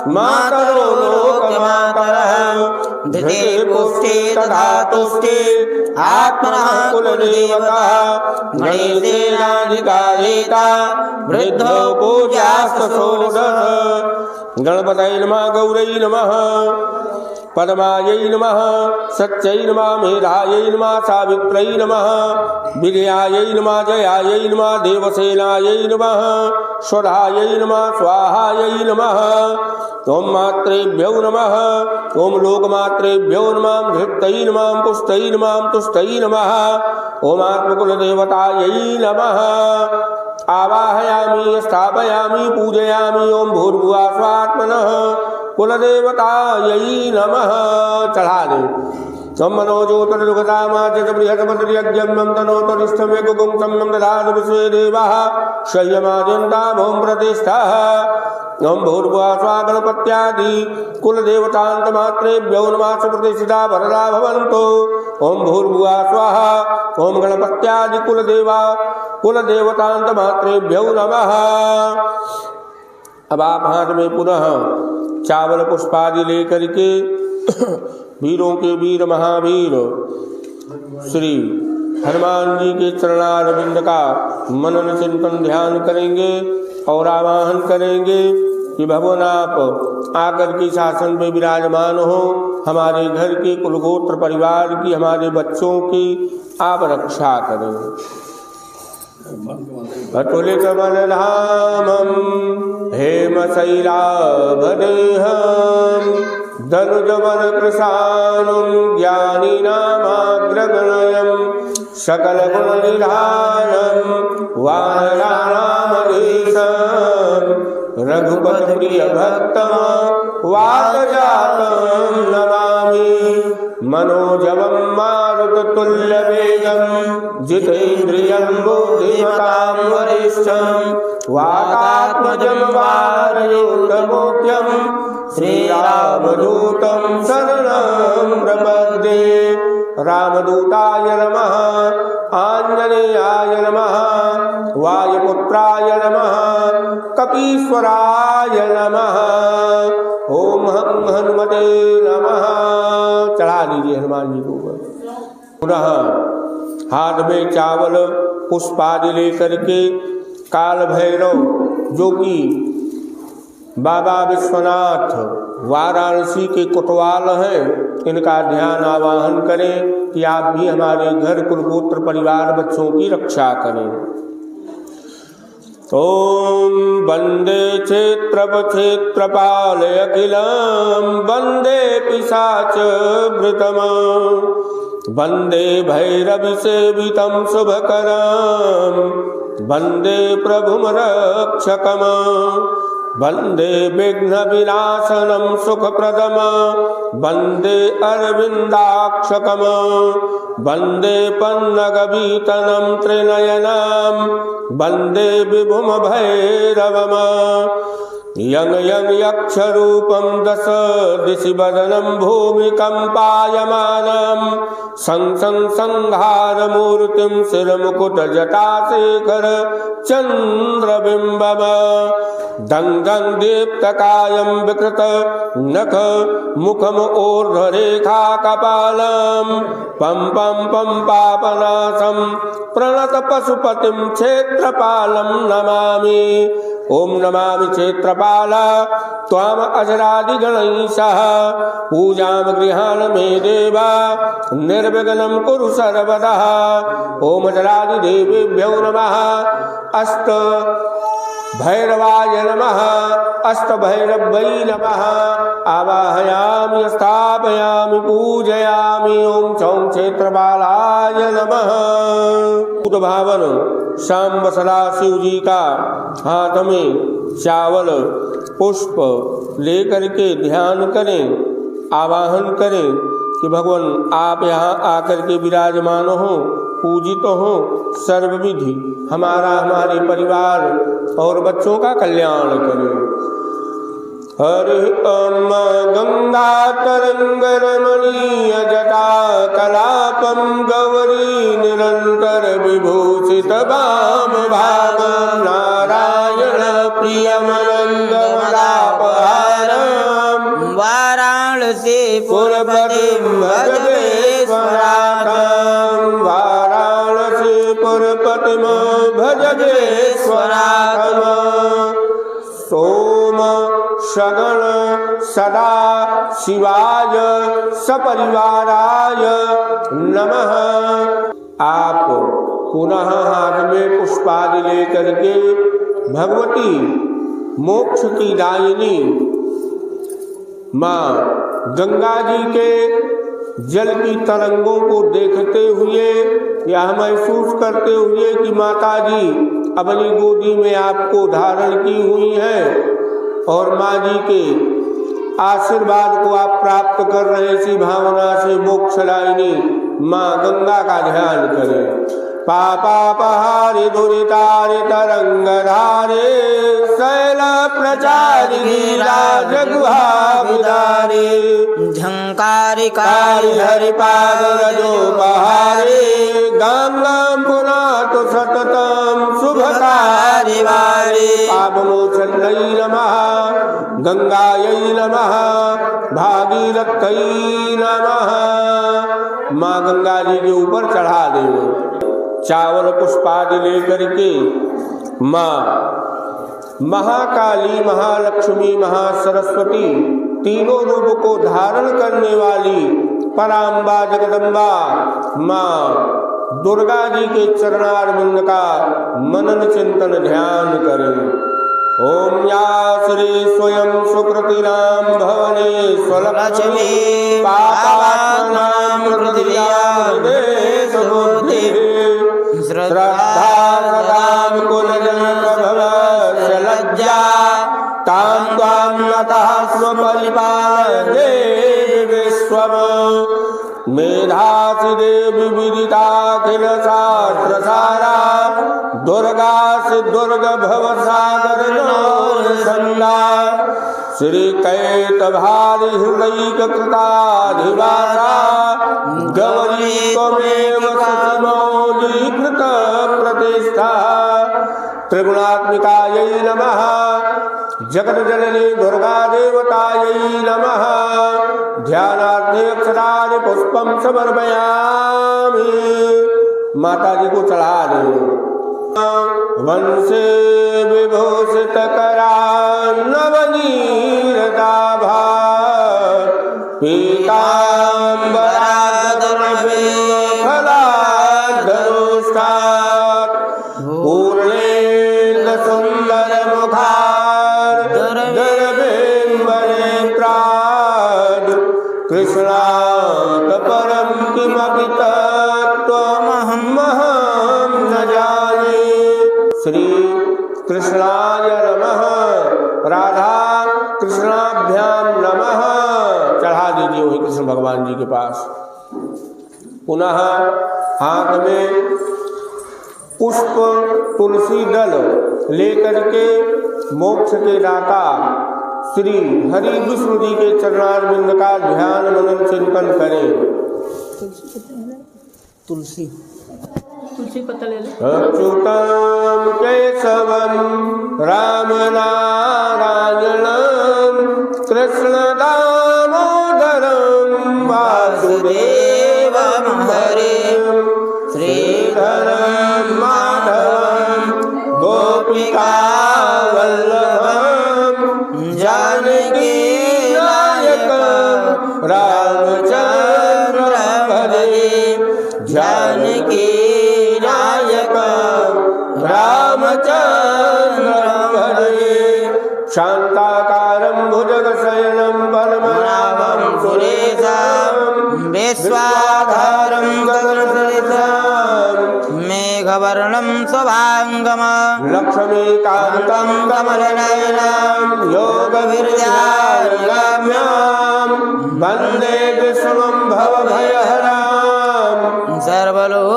मातरो लोकमातरः धृते पुष्टे तथा तुष्टे आत्मनः कुलदेवता गणेशेनाधिकारेता वृद्धो पूजास्तु षोडश। गणपतये नमः गौरै नमः पद्मायै नमः सत्यै नमः मेधायै नमः सावित्र्यै नमः विजयायै नमः जयायै नमः देवसेनायै नमः स्वधायै नमः स्वाहायै नमः। ओम मात्रेभ्यो नमः ओम लोकमात्रेभ्यो नमः धृत्यै नमः पुष्टयै नमः तुष्टयै नमः। ओम आत्मकुलदेवतायै नमः आवाहयामि स्थापयामि पूजयामि। ओम भूर्भुवः स्वात्मनः कुलदेवतायै नमः। चढ़ा दे। ओम मनो ज्योतिर्जुगदामाजित बृहस्पति यज्ञं तनोतरिष्ठम यज्ञं सम्यं दधातु विश्वे देवाः शय्यमाजन्तामों प्रतिष्ठः। ओम भूर्भुवः स्वः गणपत्यादि कुलदेवतान्तमात्रेभ्यो नमः सुप्रतिष्ठिता वरदा भवन्तु। ओम भूर्भुवः स्वः ओम गणपत्यादि कुलदेवतान्तमात्रेभ्यो नमः। अब आप हाथ में पुनः चावल पुष्पादि लेकर के वीरों के वीर महावीर श्री हनुमान जी के चरणारविंद का मनन चिंतन ध्यान करेंगे और आवाहन करेंगे कि भगवान आप आकर के शासन में विराजमान हो। हमारे घर के कुलगोत्र परिवार की हमारे बच्चों की आप रक्षा करें। अतुलितबलधामं हेमशैलाभदेहं धनुजवनकृशानुं ज्ञानिनामाग्रगण्यं सकलगुणनिधानं वानराणामधीशं रघुपतिप्रियभक्तं वातजातं नमामि। मनोजवं मारुततुल्यवेगं जितेन्द्रियं बुद्धिमतां वरिष्ठं वातात्मजं वानरयूथमुख्यं श्रीरामदूतं शरणं प्रपद्ये। रामदूताय नमः आञ्जनेयाय नमः वायुपुत्राय नमः कपीश्वराय नमः। ओम हम हनुमते नमः। चढ़ा दीजिए हनुमान जी को। पुनः हाथ में चावल पुष्पादि लेकर के काल भैरव जो कि बाबा विश्वनाथ वाराणसी के कोतवाल हैं, इनका ध्यान आवाहन करें कि आप भी हमारे घर कुलगोत्र परिवार बच्चों की रक्षा करें। ओम वंदे क्षेत्रपाल अखिलम वंदे पिशाच भृतम वंदे भैरवि सेवितं शुभकरं वंदे प्रभुम रक्षकम वंदे विघ्न विनाशनं सुखप्रदम वंदे अरविंदाक्षकम वंदे पन्नगवीतनं त्रिनयनं वंदे विभुम भैरवम यं यं यक्षरूपं दश दिशि वदनं भूमिकम्पायमानं संहार मूर्तिम शिरमुकुट जटाशेखर चंद्रबिंबम दंगं दीप्तकायं विकृत नख मुखम ऊर्ध्वरेखा कपालम पम पम पम पापनाशम प्रणत पशुपतिम क्षेत्रपालम नमामि। ओम नमामि क्षेत्रपाल त्वाम अजरादिगणैषः पूजां गृहाण मे देवा निर्विघ्नं कुरु सर्वदा। ओम अजरादिदेवेभ्यो नमः। अष्ट भैरवाय नमः। अष्ट भैरवै नमः। आवाहयामि स्थापयामि पूजयामि। ओम छौं क्षेत्रपालाय नमः। भावन शाम सदाशिव जी का हाथ में चावल पुष्प लेकर के ध्यान करें, आवाहन करें कि भगवान आप यहाँ आकर के विराजमान हो, पूजित हो, सर्वविधि हमारा हमारे परिवार और बच्चों का कल्याण करें। हरि ओम गंगा तरंग रमणीय जटा कलापम गौरी निरंतर विभूषित वाम भागम नारायण प्रियमनंदमदापहारम वाराणसी पुरपतिम भजगेश्वराखम वाराणसी पुरपतिम भजगेश्वराखम। सोम सगण सदा शिवाय सपरिवाराय नमः। आप पुनः हाथ में पुष्पादि लेकर के भगवती मोक्ष की दायिनी माँ गंगा जी के जल की तरंगों को देखते हुए या महसूस करते हुए कि माता जी अपनी गोदी में आपको धारण की हुई है और माँ जी के आशीर्वाद को आप प्राप्त कर रहे, इसी भावना से मोक्षदायिनी माँ गंगा का ध्यान करें। पापापहारि दुरितारि तरंगधारे शैल प्रचारि गिरिराजगुहाविदारे झंकारिकारी हरिपाद रजोपहारे गंगां पुनातु सततं शुभकारी वारे। पापमोचन्यै नमः गंगायै नमः भागीरथ्यै नमः। माँ गंगा जी के ऊपर चढ़ा देंगे चावल पुष्पादि लेकर के। माँ महाकाली, महालक्ष्मी, महासरस्वती तीनों रूप को धारण करने वाली पराम्बा जगदम्बा माँ दुर्गा जी के चरणारविंद का मनन चिंतन ध्यान करें। ओम या श्री स्वयं सुकृतिनां भवने स्वलक्ष्मी पापात्मनां पृथिव्यां देशबुद्धि श्रद्धा सदां कुलजनप्रभवस्य लज्जा तां त्वां नतः स्म परिपालय देवि विश्वम्। मेधासि देवी विदिताखिल शास्त्रसारा दुर्गा सिद्धुर्ग भवसागर नौरसंदा श्री कैतभारि हृदयिक कृताधिवासा गौरी त्वमेव सतिमौलीकृत प्रतिष्ठा। त्रिगुणात्मिकायै नमः जगत जननी दुर्गा देवतायै नमः। ध्यानार्थे अक्षराणि पुष्पम समर्पयामि। माता जी को चढ़ा दो। वंशे विभूषित करान्नवनीरदाभा पीताम्बराधरफलाधनुष्ठात् पूर्णेन सुंदर मुखार्दरबिम्बनेत्राद् कृष्णात् परं किमपि तत्त्वमहं न जाने। श्री कृष्णाय नमः। राधा कृष्णाभ्याम नमः। चढ़ा दीजिए वही कृष्ण भगवान जी के पास। पुनः हाथ में पुष्प तुलसी दल लेकर के मोक्ष के दाता श्री हरि विष्णु जी के चरणारविंद का ध्यान मनन चिंतन करें। तुलसी पत्ता ले ले। अच्युतं केशवं राम नारायणं कृष्ण दामोदरं वासुदेवं हरिं श्रीधरं माधवं गोपिका वल्लभं जानकी नायकं रामचन्द्रं भजे जानकी रामचन्द्रं भजे शान्ताकारं भुजगशयनं पद्मनाभं सुरेशं विश्वाधारं गगनसदृशं मेघवर्णं शुभाङ्गं लक्ष्मीकान्तं कमलनयनं योगविद्यारम्यं वन्दे विष्णुं भवभयहरां सर्वलोकैकनाथं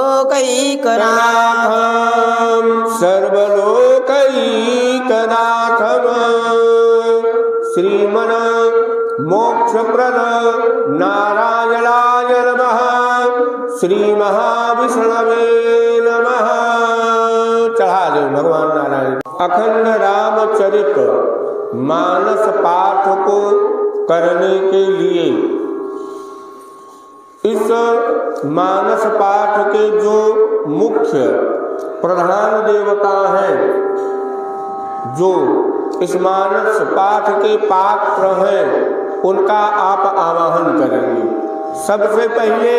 सर्वलोकैकनाथं श्रीमन् मोक्षप्रद नारायणाय नमः श्री महाविष्णवे नमः। चढ़ा दे भगवान नारायण। अखंड रामचरित मानस पाठ को करने के लिए इस मानस पाठ के जो मुख्य प्रधान देवता हैं, जो इस मानस पाठ के पात्र हैं, उनका आप आवाहन करेंगे। सबसे पहले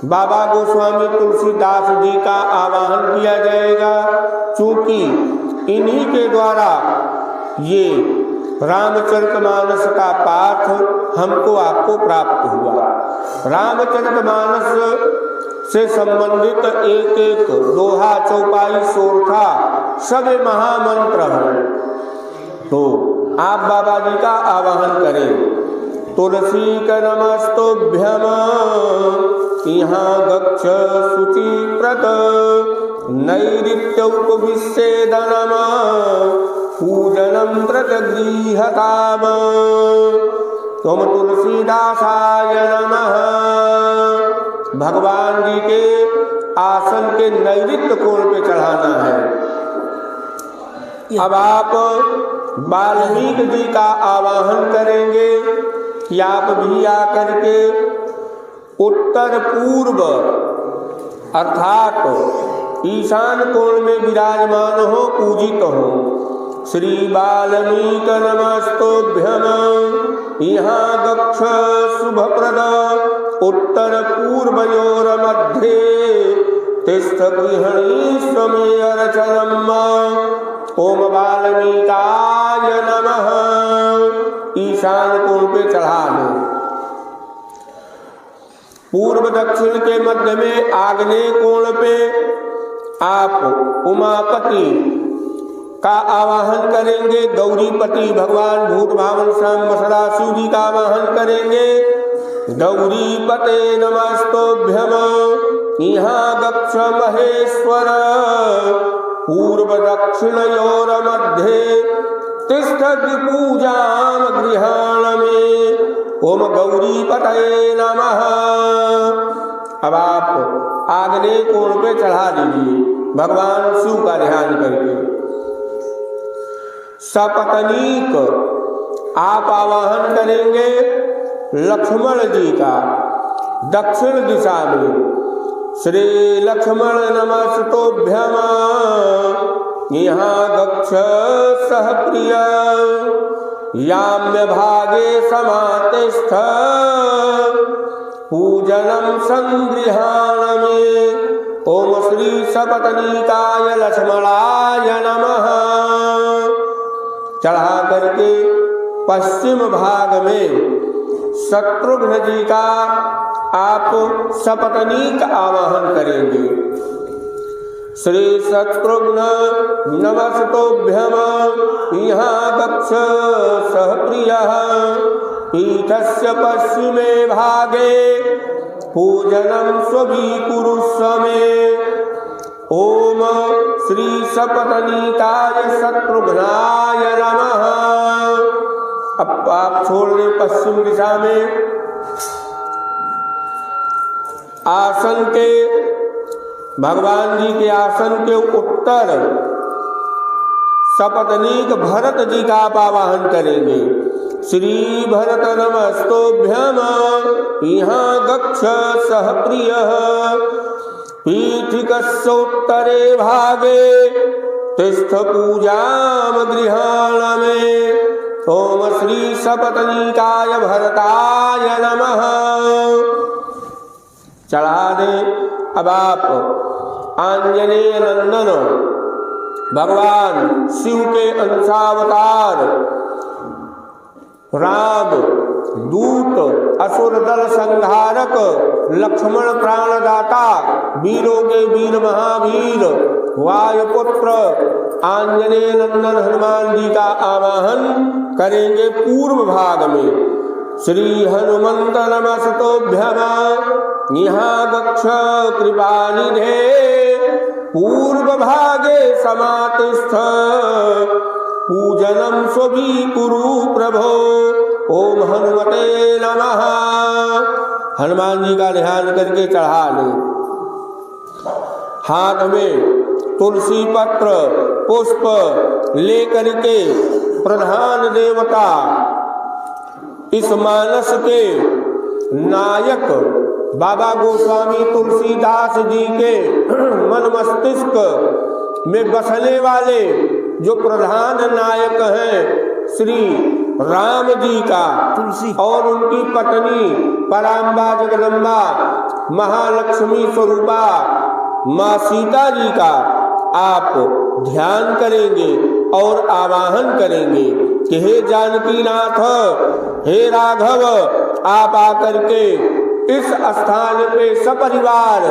बाबा गोस्वामी तुलसीदास जी का आवाहन किया जाएगा, चूंकि इन्हीं के द्वारा ये रामचरितमानस का पाठ हमको आपको प्राप्त हुआ। रामचरितमानस से संबंधित एक एक दोहा, चौपाई, सोरठा सब महामंत्र हैं। तो आप बाबा जी का आवाहन करें। तुलसी का नमस्तुभ्यम यहाँ गच्छ शुचिप्रद नैऋत्योपविश्येदनम पूजनम प्रतगृहताम तुम तुलसीदासाय नमः। भगवान जी के आसन के नैऋत्य कोण पे चढ़ाना है। अब आप वाल्मीकि जी का आवाहन करेंगे कि आप भी आकर के उत्तर पूर्व अर्थात ईशान कोण में विराजमान हो, पूजित हो। श्री वाल्मीकि नमस्तुभ्यम यहाँ गच्छ शुभप्रद उत्तर पूर्वयोर मध्ये तिष्ठ गृहिणी स्वमे अर्चनम् ओम वाल्मीकाय नमः। ईशान कोण पे चढ़ा दो। पूर्व दक्षिण के मध्य में आग्नेय कोण पे आप उमापति का आवाहन करेंगे। गौरीपति भगवान भूत भावन श्याम बसड़ा शिव जी का आवाहन करेंगे। गौरीपते नमस्तुभ्यम यहाँ गच्छ महेश्वर पूर्व दक्षिणयोर मध्ये तिष्ठ पूजाम गृहाण में ओम गौरीपतये नमः। अब आप आग्नेय कोण पे चढ़ा दीजिए भगवान शिव का ध्यान करके। सपत्नीक आप आवाहन करेंगे लक्ष्मण जी का दक्षिण दिशा में। श्री लक्ष्मण नमस्तुभ्यम यहाँ गच्छ सह प्रिय याम्य भागे समातिष्ठ पूजनम संगृहाण में ओम श्री सपत्नीकाय लक्ष्मणाय नमः। चढ़ा करके पश्चिम भाग में शत्रुघ्न जी का आप सपत्नीक आवाहन करेंगे। श्री शत्रुघ्न नमस्तुभ्यम यहाँ गच्छ सह प्रियः पीठस्य पश्चिमे भागे पूजनम स्वभिकुरुष्व मे ओम श्री सपत्नीकाय शत्रुघ्नाय नमः। अब आप छोड़ दें पश्चिम दिशा में। आसन के भगवान जी के आसन के उत्तर सपत्नीक भरत जी का आप आवाहन करेंगे। श्री भरत नमस्तोभ्यम यहाँ गच्छ सह प्रिय पीठिकस्योत्तरे भागे तिष्ठ पूजाम गृहाण में। ओम श्री सपत्नीकाय भरताय नमः। चढ़ा दे। अब आप आंजनेय नंदन भगवान शिव के अंशावतार राम दूत असुर दल संहारक लक्ष्मण प्राणदाता वीरों के वीर महावीर वायुपुत्र आंजनेय नंदन हनुमान जी का आवाहन करेंगे पूर्व भाग में। श्री हनुमंत नमस्तोभ्यम यहाँ गच्छ कृपानिधे पूर्व भागे समातिष्ठ पूजनम स्वभी कुरु प्रभो। ओम हनुमते नमः। हनुमान जी का ध्यान करके चढ़ा ले। हाथ में तुलसी पत्र पुष्प लेकर के प्रधान देवता इस मानस के नायक बाबा गोस्वामी तुलसीदास जी के मन मस्तिष्क में बसने वाले जो प्रधान नायक हैं श्री राम जी का तुलसी और उनकी पत्नी पराम्बा जगदम्बा महालक्ष्मी स्वरूपा माँ सीता जी का आप ध्यान करेंगे और आवाहन करेंगे कि हे जानकी नाथ, हे राघव, आप आकर के इस स्थान पे सपरिवार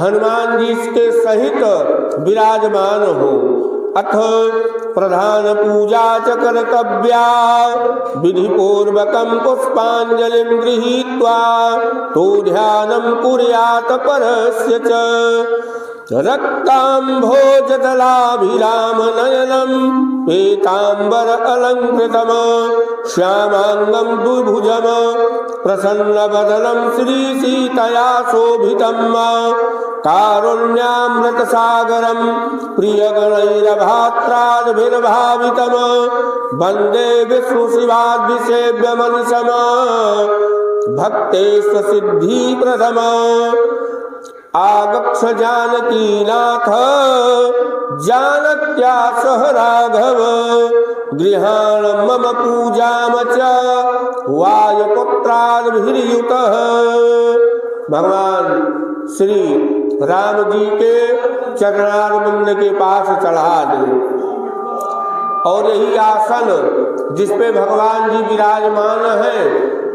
हनुमान जी के सहित विराजमान हो। अथ प्रधान पूजा च कर्तव्या विधि पूर्वकं पुष्पांजलिं गृहीत्वा तो ध्यानं कुर्यात् परस्य च। रक्तांभोज दलाभिराम नयनं पीतांबर अलंकृतम श्यामांगं द्विभुजम प्रसन्न बदनं श्री सीतया शोभितम् कारुण्यामृत सागरं प्रियगणैरभात्राद्भिर्भावितम् वन्दे विष्णु शिवाद्विसेव्यमनिशम् भक्तेश्व सिद्धिप्रदम्। आगच्छ जानकी नाथ जानक्या सह राघव गृहाण मम पूजाम च वायुपुत्राद्भिर्युतः। भगवान श्री राम जी के चरणारविंद के पास चढ़ा दे और यही आसन जिस पे भगवान जी विराजमान हैं,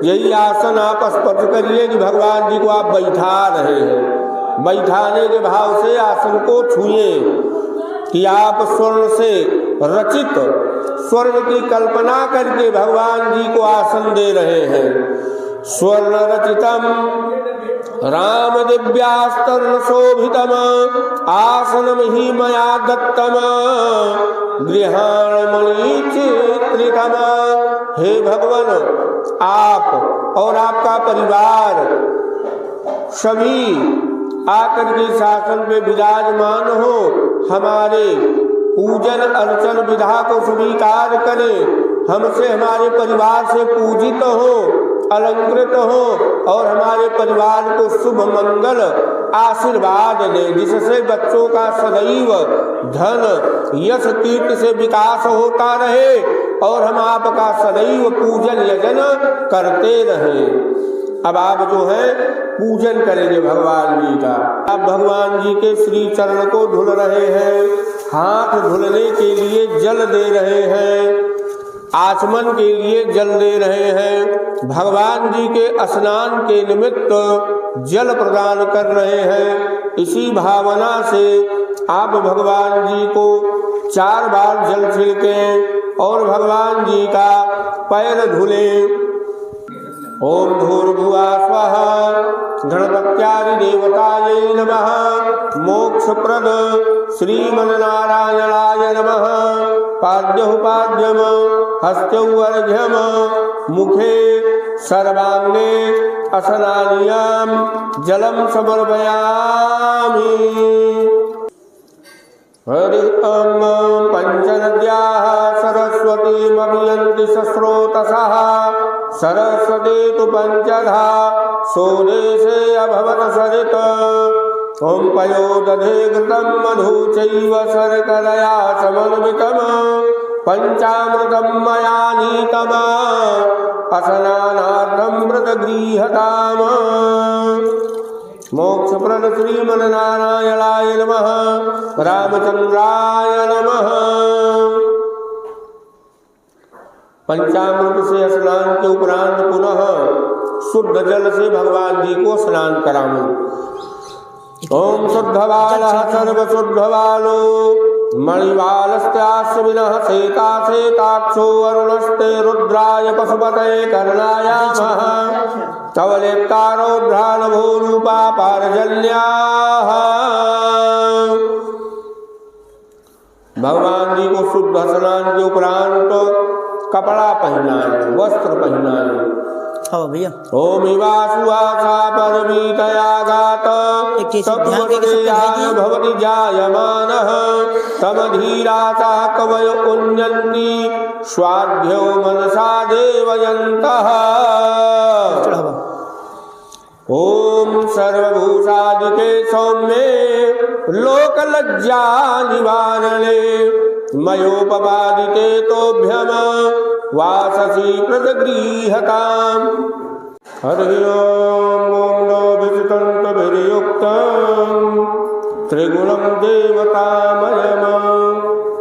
यही आसन आप स्पर्श करिए कि भगवान जी को आप बैठा रहे हैं। बैठाने के भाव से आसन को छुए कि आप स्वर्ण से रचित स्वर्ण की कल्पना करके भगवान जी को आसन दे रहे हैं। स्वर्ण रचितम राम दिव्यास्तर्ण शोभितम आसनम ही मया दत्तम गृहाण मणि चित्रितम। हे भगवान, आप और आपका परिवार सभी आकर के शासन पे विराजमान हो, हमारे पूजन अर्चन विधा को स्वीकार करें, हमसे हमारे परिवार से पूजित हो, अलंकृत हो और हमारे परिवार को शुभ मंगल आशीर्वाद दे, जिससे बच्चों का सदैव धन यश कीर्ति से विकास होता रहे और हम आपका सदैव पूजन यजन करते रहें। अब आप जो है पूजन करेंगे भगवान जी का। आप भगवान जी के श्री चरण को धुल रहे हैं, हाथ धुलने के लिए जल दे रहे हैं, आचमन के लिए जल दे रहे हैं, भगवान जी के स्नान के निमित्त जल प्रदान कर रहे हैं। इसी भावना से आप भगवान जी को 4 बार जल छिड़कें और भगवान जी का पैर धुलें। ओम भूर्भुवः स्वः गणपत्यादिदेवतायै नमः मोक्षप्रद श्रीमन्नारायणाय नमः। पाद्योपाद्यम हस्त्यौर्घ्यम मुखे सर्वांगे असनानियां जलम समर्पयामि। हरि ओम पंचनद्याः सरस्वतीमभियन्ति सस्रोतसः सरस्वती तु पंचधा सोदेशे अभवत् सरित। ओम पयोदधे घृतं मधु चैव शर्करया समन्वितं पंचामृतं मया नीतम् असनानार्थं व्रतगृह्यताम्। मोक्षप्रद श्रीमन्नारायणाय नमः। रामचंद्राय नमः। पंचामृत से स्नान के उपरांत पुनः शुद्ध जल से भगवान जी को स्नान करावें। ओम शुद्धबालः सर्वशुद्धबालो मणिबालस्त्यास्य विनः शेता शेताक्षो अरुणस्ते रुद्राय पशुपतये कर्णायामः। तवलेप्तारोध्रानभूरूपा पारजल्याः। भगवान जी को शुद्ध स्नान के उपरांत कपड़ा पहनाए, वस्त्र पहनाए। हाँ भैया। ओम वासुवासा परमीतयागात भवति जायमानः तमधीरासा कवय उन्नन्ति स्वाध्यो मनसा देवयन्तः। ओम सर्वभूषादिके सौम्ये लोकलज्जा निवारणे मयोपवादिते तोभ्यम वाससी प्रदगृह्यताम्। हरि ओम विजितन्तभिर्युक्तं त्रिगुणं देवतामयम्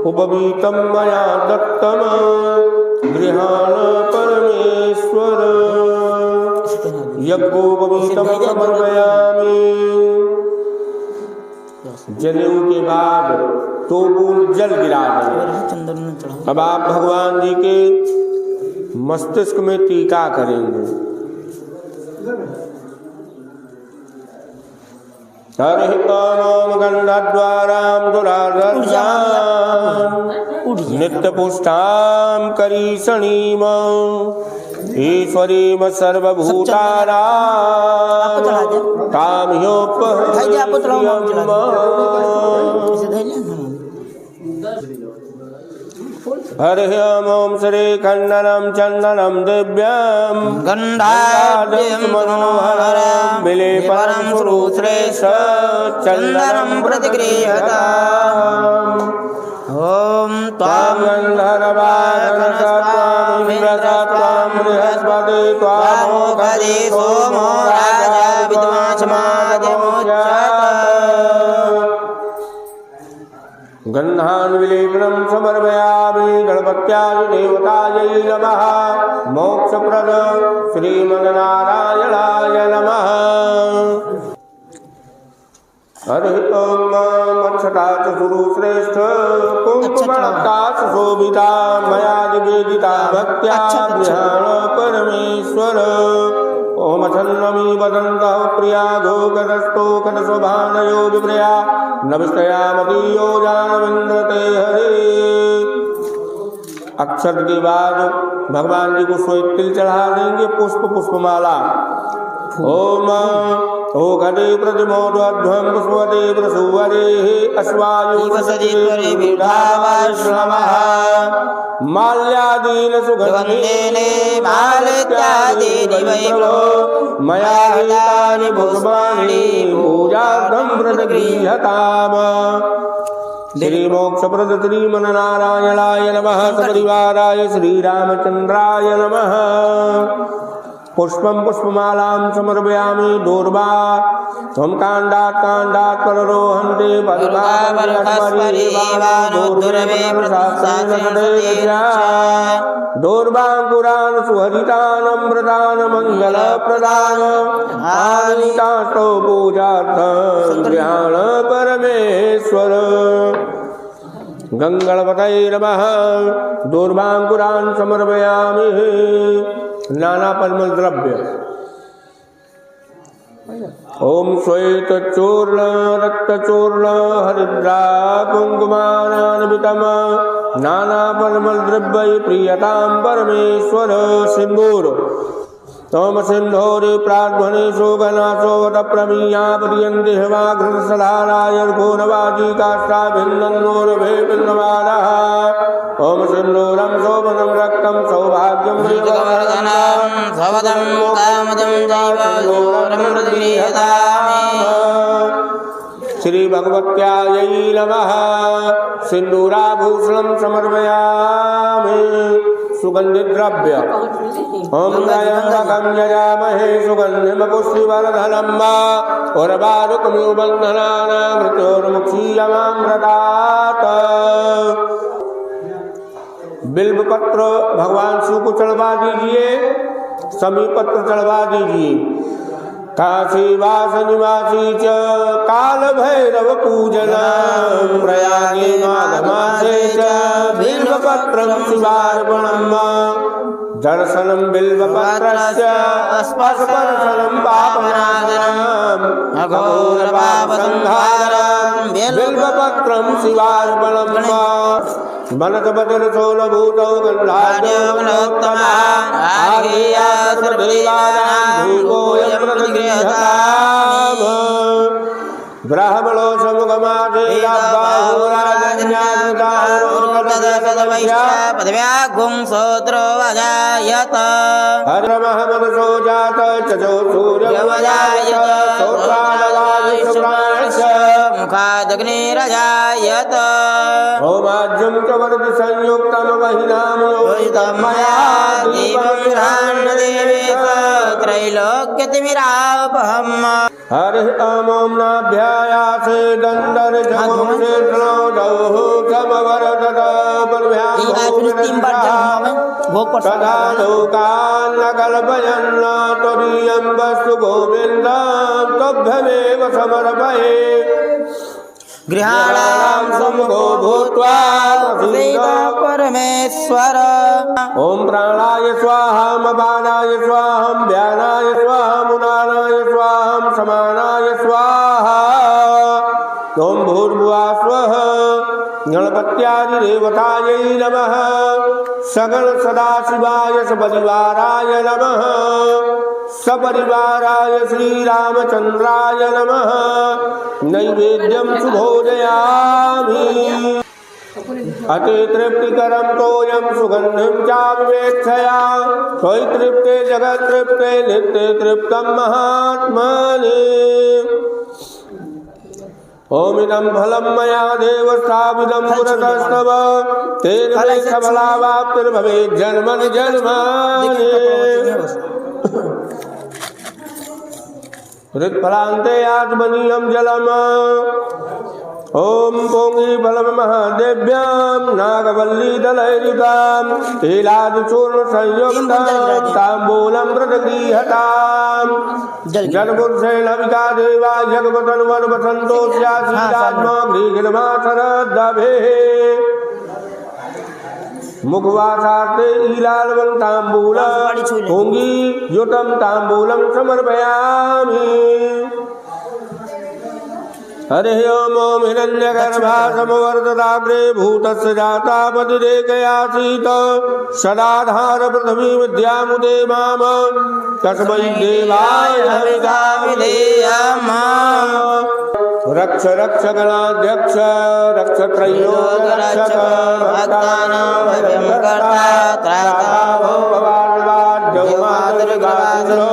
उपवीतं मया दत्तं गृहाण परमेश्वर। यज्ञोपवीतं समर्पयामि। जनेऊ के बाद तो बूंद जल गिरा दें। अब आप भगवान जी के मस्तिष्क में टीका करेंगे। हरि ओम गंधद्वारां दुरार्धस्यां नित्यपुष्टां करीषणीं ईश्वरीं सर्वभूतानां तां ह्योपहृत्यम्। हरि ओम श्री खंडनम चंदनम दिव्यम गंधाद्यं मनोहरं विलेपनं सुश्रेष्ठ चंदनं प्रतिगृह्यताम्। ओम त्वां गंधर्वागणसत्त्वं इंद्रसत्त्वं बृहस्पति त्वामोघदे सोमो राजा विद्वांसमादिमुच्यते। गन्धान् विलेपनं समर्पयामि। गणपत्याय देवतायै नमः। मोक्षप्रद श्रीमन्नारायणाय नमः। हरि ओम मक्षता सुरुश्रेष्ठ कुंकुमलता सुशोभिता मया निवेदिता भक्त्या गृहाण परमेश्वर। ओम छन्नमी वदन्तः प्रिया घोकरस्तोकटशोभानयो विप्रिया नविष्टयामतीयो जानविन्द्रते हरे। अक्षर के बाद भगवान जी को श्वेत तिल चढ़ा देंगे, पुष्प पुष्पमाला। ओम ओघटे प्रतिमोध्वं पुष्पवते प्रसुवरे अश्वायुवसजित्वरे विद्धावाश्रमः माल्यादीन सुगन्धेने मालित्यादीनि वै मया हितानि पुष्पाणि पूजार्थं व्रतगृह्यताम्। श्री मोक्षप्रद श्रीमन्नारायणाय नमः। सपरिवाराय श्रीरामचंद्राय नमः। पुष्पं पुष्पमालां समर्पयामि। दूर्वा त्वं काण्डात् काण्डात् पररोहन्ते दूर्वाङ्कुरान् सुहरितानमृतान् मङ्गलप्रदान् आनीतास्तो पूजार्थं गृहाण परमेश्वर। गंगणपतये नमः। दूर्वाङ्कुरान् समर्पयामि। नाना परिमल द्रव्य ओम श्वेत चूर्ण रक्त चूर्ण हरिद्रा कुंकुमानान्वितम नाना परिमल द्रव्य प्रियताम परमेश्वर सिंदूर तम सिंधोरे प्राध्वने शोभनाशो वत प्रमीया पर्यन्ते हिमाघृतसलारायण घोरवाजी काष्ठा भिन्नन्नोरभे भिन्नवारः ओम सिंदूरं शोभनं रक्तं सौभाग्यं वर्धनं सवदं कामदं श्री भगवत्यायै नमः सिंदूराभूषणं समर्पयामि सुगंधि द्रव्य ओम त्र्यंबकं यजामहे सुगंधिं पुष्टिवर्धनम् उर्वारुकमिव बन्धनानां मृत्योर्मुक्षीयमामृतात् बिल्व पत्र भगवान शिव को चढ़वा दीजिए, समी पत्र चढ़वा दीजिए। काशी वास निवासी च काल भैरव पूजना प्रयागे माघमासे च बिल्व पत्रं शिवार्पणम् दर्शनं बिल्व पत्रस्य स्पर्शनं पापनाशनम् अघोर पाप संहारम् बिल्व पत्रं शिवार्पणम् मनस बदल सोल भूतौ गन्धाद्योत्तमा आर्या सर्वदेवानां धूपोऽयं प्रतिगृह्यताम् ब्राह्मणो समुगमासे पदव्याघुंसोत्रो वजायत हरमहमनसो जात चजो सूर्यवजायत मुखादग्निरजायत ओमाज्यं च वरद संयुक्तं वहिनां योजितं मया दीपं देवी त्रैलोक्यतिमिरापहम् हरि ओम नाभ्यायासे दंडर जमोसे द्रौदौः समवरदत तदा लोकान् न कल्पयन् त्वदीयं वस्तु गोविन्दं तुभ्यमेव समर्पये गृहाणां सम्मुखो भूत्वा परमेश्वर ओम प्राणाय स्वाहा अपानाय स्वाहा व्यानाय स्वाहा उदानाय स्वाहा समानाय स्वाहा ओम भूर्भुवः स्वः गणपत्यादिदेवतायै नमः सगण सदाशिवाय सपरिवाराय नमः सपरिवाराय श्रीरामचन्द्राय नमः नैवेद्यं सुभोजयामि अति तृप्तिकरं तोयं सुगन्धिं चाविवेक्षया त्वयि तृप्ते जगत्तृप्ते नित्ये तृप्तं महात्मने ओमिदं फलं मया देव स्थापितं पुरतस्तव तेन मे सफलावाप्तिर्भवेत् जन्मनि जन्मनि ऋक्फलान्ते आत्मनीयं जलम् ओम पोंगी बलम महादेव्याम नागवल्ली दलैरिताम तेलादिचूर्ण संयुक्ताम तांबूलम व्रतगृहताम जलपुरुषेण विका देवा जगवतन्वर वसन्तोष्यासीदात्मा गृहिणमासरद्दभे मुखवासार्थे ईलालवं तांबूल पोंगी युतं तांबूलं समर्पयामि हरि ओम ओम हिरण्यगर्भा समवर्तदाग्रे भूतस्य जातापतिरेकयासीत सदाधार पृथ्वी विद्यामुदे माम तस्मै देवाय हविषाविधेयम् रक्ष रक्ष गणाध्यक्ष रक्ष त्रयोदश रक्षक भक्तानां भयंकर्ता त्राता भवान्वाद्यो मातृगात्रो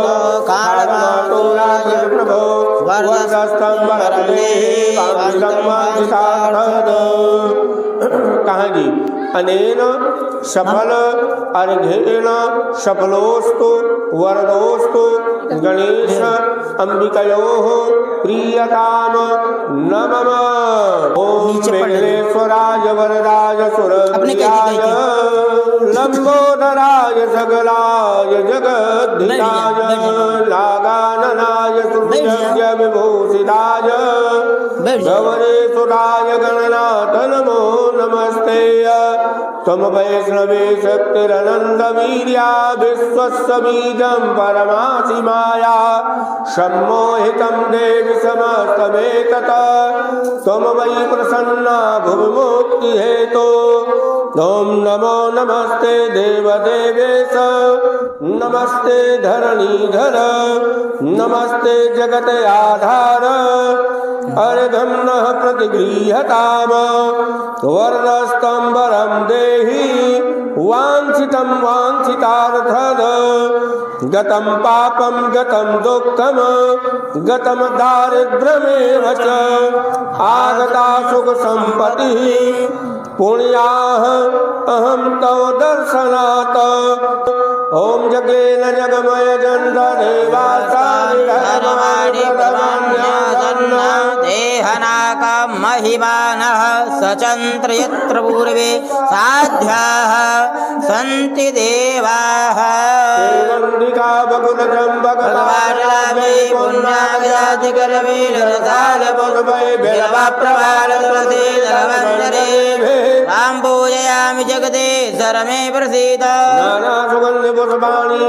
कालमातो राजप्रभो वर्धस्तं वरदे कहाँ जी अनेन सफल अर्घेण सफलोस्तु वरदोस्तु गणेश अंबिकयोः प्रियताम नमः ओम विघ्नेश्वराय वरदाय सुरप्रियाय लंबोदराय सकलाय जगद्धिताय नागाननाय सूर्य विभूषिताय गौरे सुधाय गणनाथ नमो नमस्ते त्वं वैष्णवे शक्तिरनंत वीर्या विश्वस्य बीजं परमासि माया सम्मोहितं देवि समस्तमेतत् त्वं वै प्रसन्ना भुवि मुक्ति हेतो ॐ नमो नमस्ते देवदेवेश नमस्ते धरणीधर नमस्ते जगत आधार अर्घं नः प्रतिगृह्यताम् वरदस्तं वरं देहि वाञ्छितं वाञ्छितार्थद गतं पापं गतं दुःखं गतं दारिद्र्यमेव च आगता सुखसम्पत्तिः पुण्याः अहं तव दर्शनात् ॐ जगेन जगमय देहनाकं महिमानः सचन्त्र यत्र पूर्वे साध्याः सन्ति देवाः पूजयामि जगते सरमे प्रसीद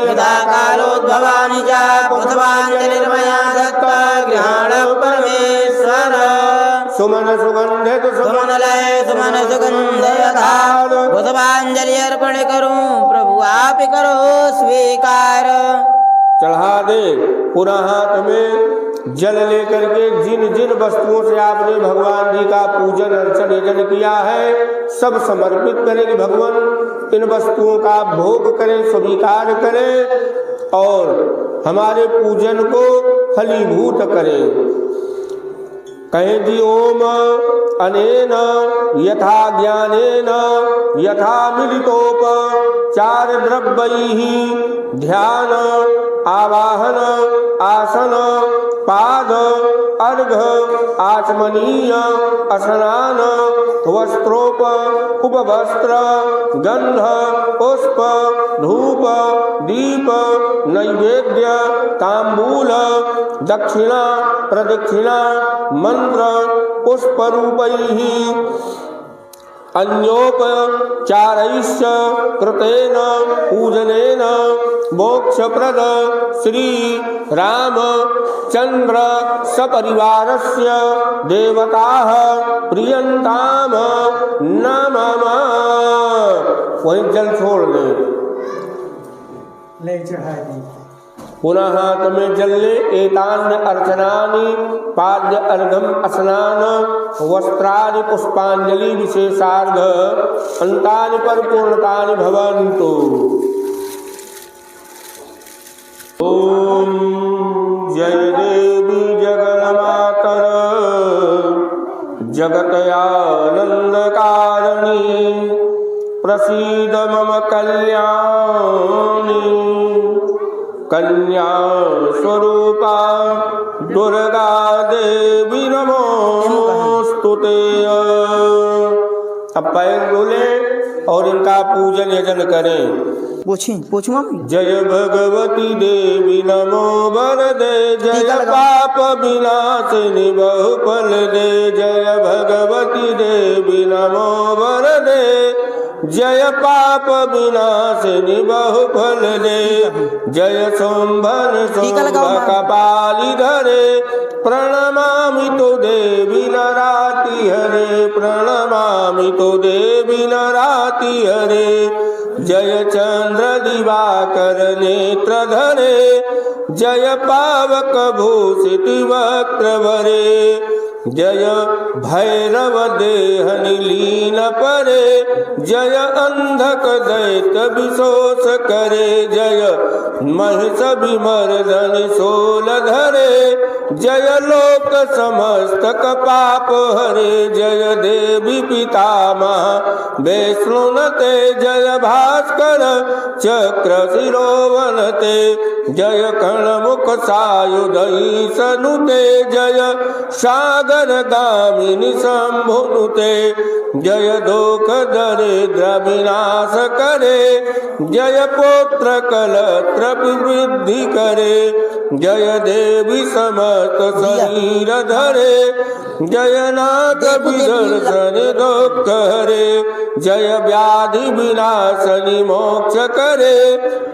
यदा कालोद्भवानि च पुष्पाञ्जलिर्मया दत्ता गृहाण परमेश्वर सुमन सुगंधित सुमनलय सुमन सुगंध यथा पुष्पांजलि अर्पण करूं प्रभु आप करो स्वीकार। चढ़ा दे पुनः हाथ में जल लेकर के जिन जिन वस्तुओं से आपने भगवान जी का पूजन अर्चन यजन किया है सब समर्पित करें कि भगवान इन वस्तुओं का भोग करें स्वीकार करें और हमारे पूजन को फलीभूत करें। कहें जी ओम अनेन यथा ज्ञानेन यथा मिलितोपचार द्रव्यैः ध्यान आवाहन आसन पाद अर्घ आचमनीय स्नान वस्त्रोप उपवस्त्र गंध पुष्प धूप दीप नैवेद्य तांबूल दक्षिणा प्रदक्षिणा मंत्र पुष्प रूपैः अन्योपचारैश्च कृतेन पूजनेन मोक्षप्रद श्री रामचंद्र सपरिवारस्य देवताः प्रियंताम नमः। वहीं जल छोड़ दे ले चढ़ाई दी पुनः हाथ में जल ले एतान्य अर्चनानि पाद्य अर्घम स्नान वस्त्रादि पुष्पांजलि विशेषार्घ अंतानि परिपूर्णतानि भवन्तु। ओम जय देवी जगन्मातर जगतयानंद कारिणी प्रसीद मम कल्याणी कन्या स्वरूपा दुर्गा देवी नमोस्तुते। अब पैर डोले और इनका पूजन यजन करें। पूछू मम्मी। जय भगवती देवी नमो वरदे जय पाप विनाशिनी बहुफल दे जय भगवती देवी नमो वरदे जय पाप विनाशिनी बहुफल दे जय सोम्भन सोम्भ कपाली धरे प्रणमामि तो देवी नराति हरे प्रणमामि तो देवी नराति हरे जय चंद्र दिवाकर नेत्र धरे जय पावक भूषित वक्र भरे जय भैरव देहनि लीन परे जय अंधक दैत विशोष करे जय महिष विमर्दन सोल धरे जय लोक समस्तक पाप हरे जय देवी पितामह वैष्णुनते जय भास्कर चक्र शिरोवनते जय कणमुख सायुधई सनुते जय सागर सागरगामिनि शंभुनुते जय दुख दरिद्र विनाश करे जय पुत्र कलत्र वृद्धि करे जय देवी समस्त शरीर धरे जय नाथ विदर्शन दुख हरे जय व्याधि विनाशनि मोक्ष करे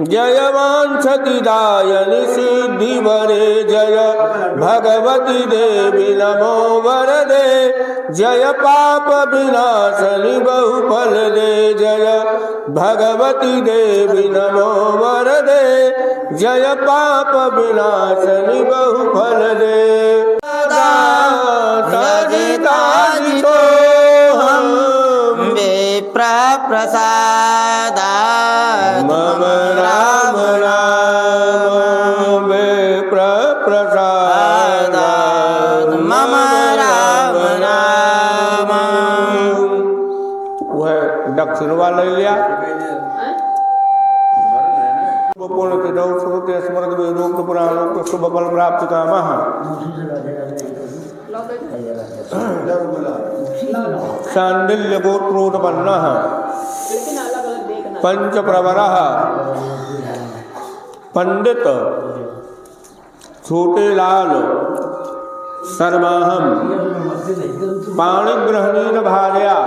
जय वांछति दायनि सिद्धि वरे जय भगवती देवी नमो वरदे जय पाप विनाशनि बहुफल दे जय भगवती देवी नमो वरदे जय पाप विनाशनि बहुफल दे तदितादितो हम विप्र प्रसादात् मम राम राम विप्र प्रसादात् मम राम राम। वह दक्षिणवा ले लिया पूर्ण तिथौ श्रुते स्मृत वेदोक्त पुराणोक्त शुभ फल प्राप्ति कामः शांडिल्य गोत्रोत्पन्नः पंच प्रवरः पंडित छोटे लाल सर्वाहम पाणिग्रहणीन भार्या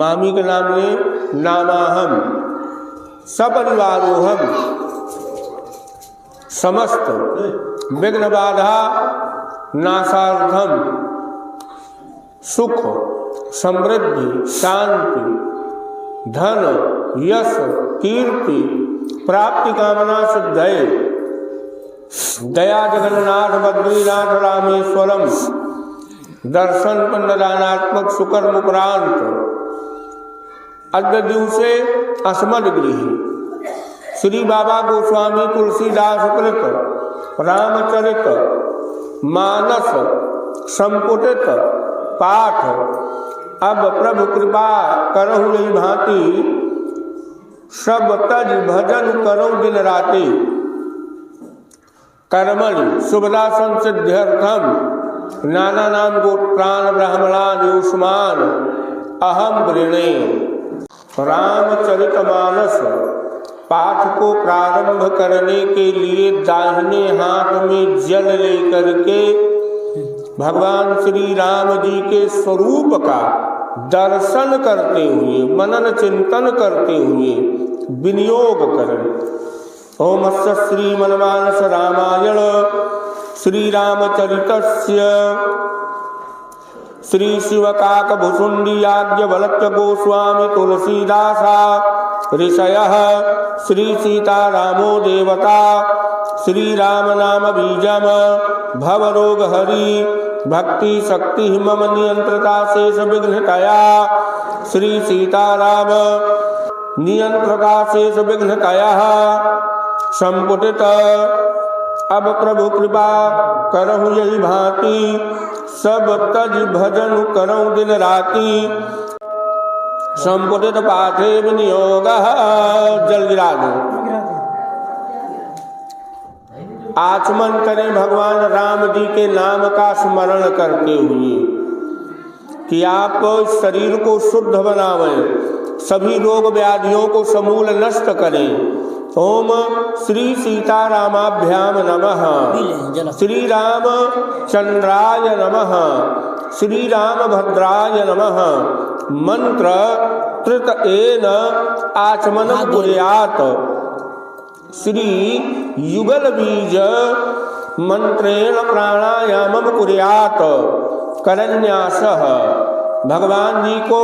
मामी के नाम ने नामाहम सपरिवारोहम समस्त विघ्न बाधा नाशार्थम सुख समृद्धि शांति धन यश कीर्ति प्राप्ति कामना सिद्धये दया जगन्नाथ बद्रीनाथ रामेश्वरम दर्शन पुण्यदानात्मक सुकर्म उपरांत अद्य दिवसे अस्मद गृही श्री बाबा गोस्वामी तुलसीदास कृत रामचरित मानस संपुटित पाठ अब प्रभु कृपा करहु यही भांति सब तज भजन करो दिन राति कर्मणि शुभदा संसिद्ध्यर्थम नाना नाम गोत्रान ब्राह्मणान युष्मान अहम वृणे। रामचरितमानस पाठ को प्रारंभ करने के लिए दाहिने हाथ में जल लेकर के भगवान श्री राम जी के स्वरूप का दर्शन करते हुए मनन चिंतन करते हुए विनियोग करें। ओम श्री मनमानस रामायण श्री रामचरितस्य श्री शिवकाक भुसुंडी याज्ञवल्क्य गोस्वामी तुलसीदासा ऋषयः श्री सीतारामो देवता श्री राम नाम बीजम भवरोग हरि भक्ति शक्ति मम नियंत्रता शेष विघ्नतया श्री सीताराम नियंत्रता शेष विघ्नतया संपुटित अब प्रभु कृपा करहु यही भांति सब तज भजन करऊं दिन राति संपुटित पाठे विनियोग जल गिरा दो। आचमन करें भगवान राम जी के नाम का स्मरण करते हुए कि आप शरीर को शुद्ध बनावें, सभी रोग व्याधियों को समूल नष्ट करें। ओम श्री सीतारामाभ्याम नमः, श्री राम चंद्राय नमः, श्री राम भद्राय नमः। मंत्र कृत एन आचमनम कुर्यात् श्री युगल बीज मंत्रेण प्राणायामम कुर्यात् करन्यासः। भगवान जी को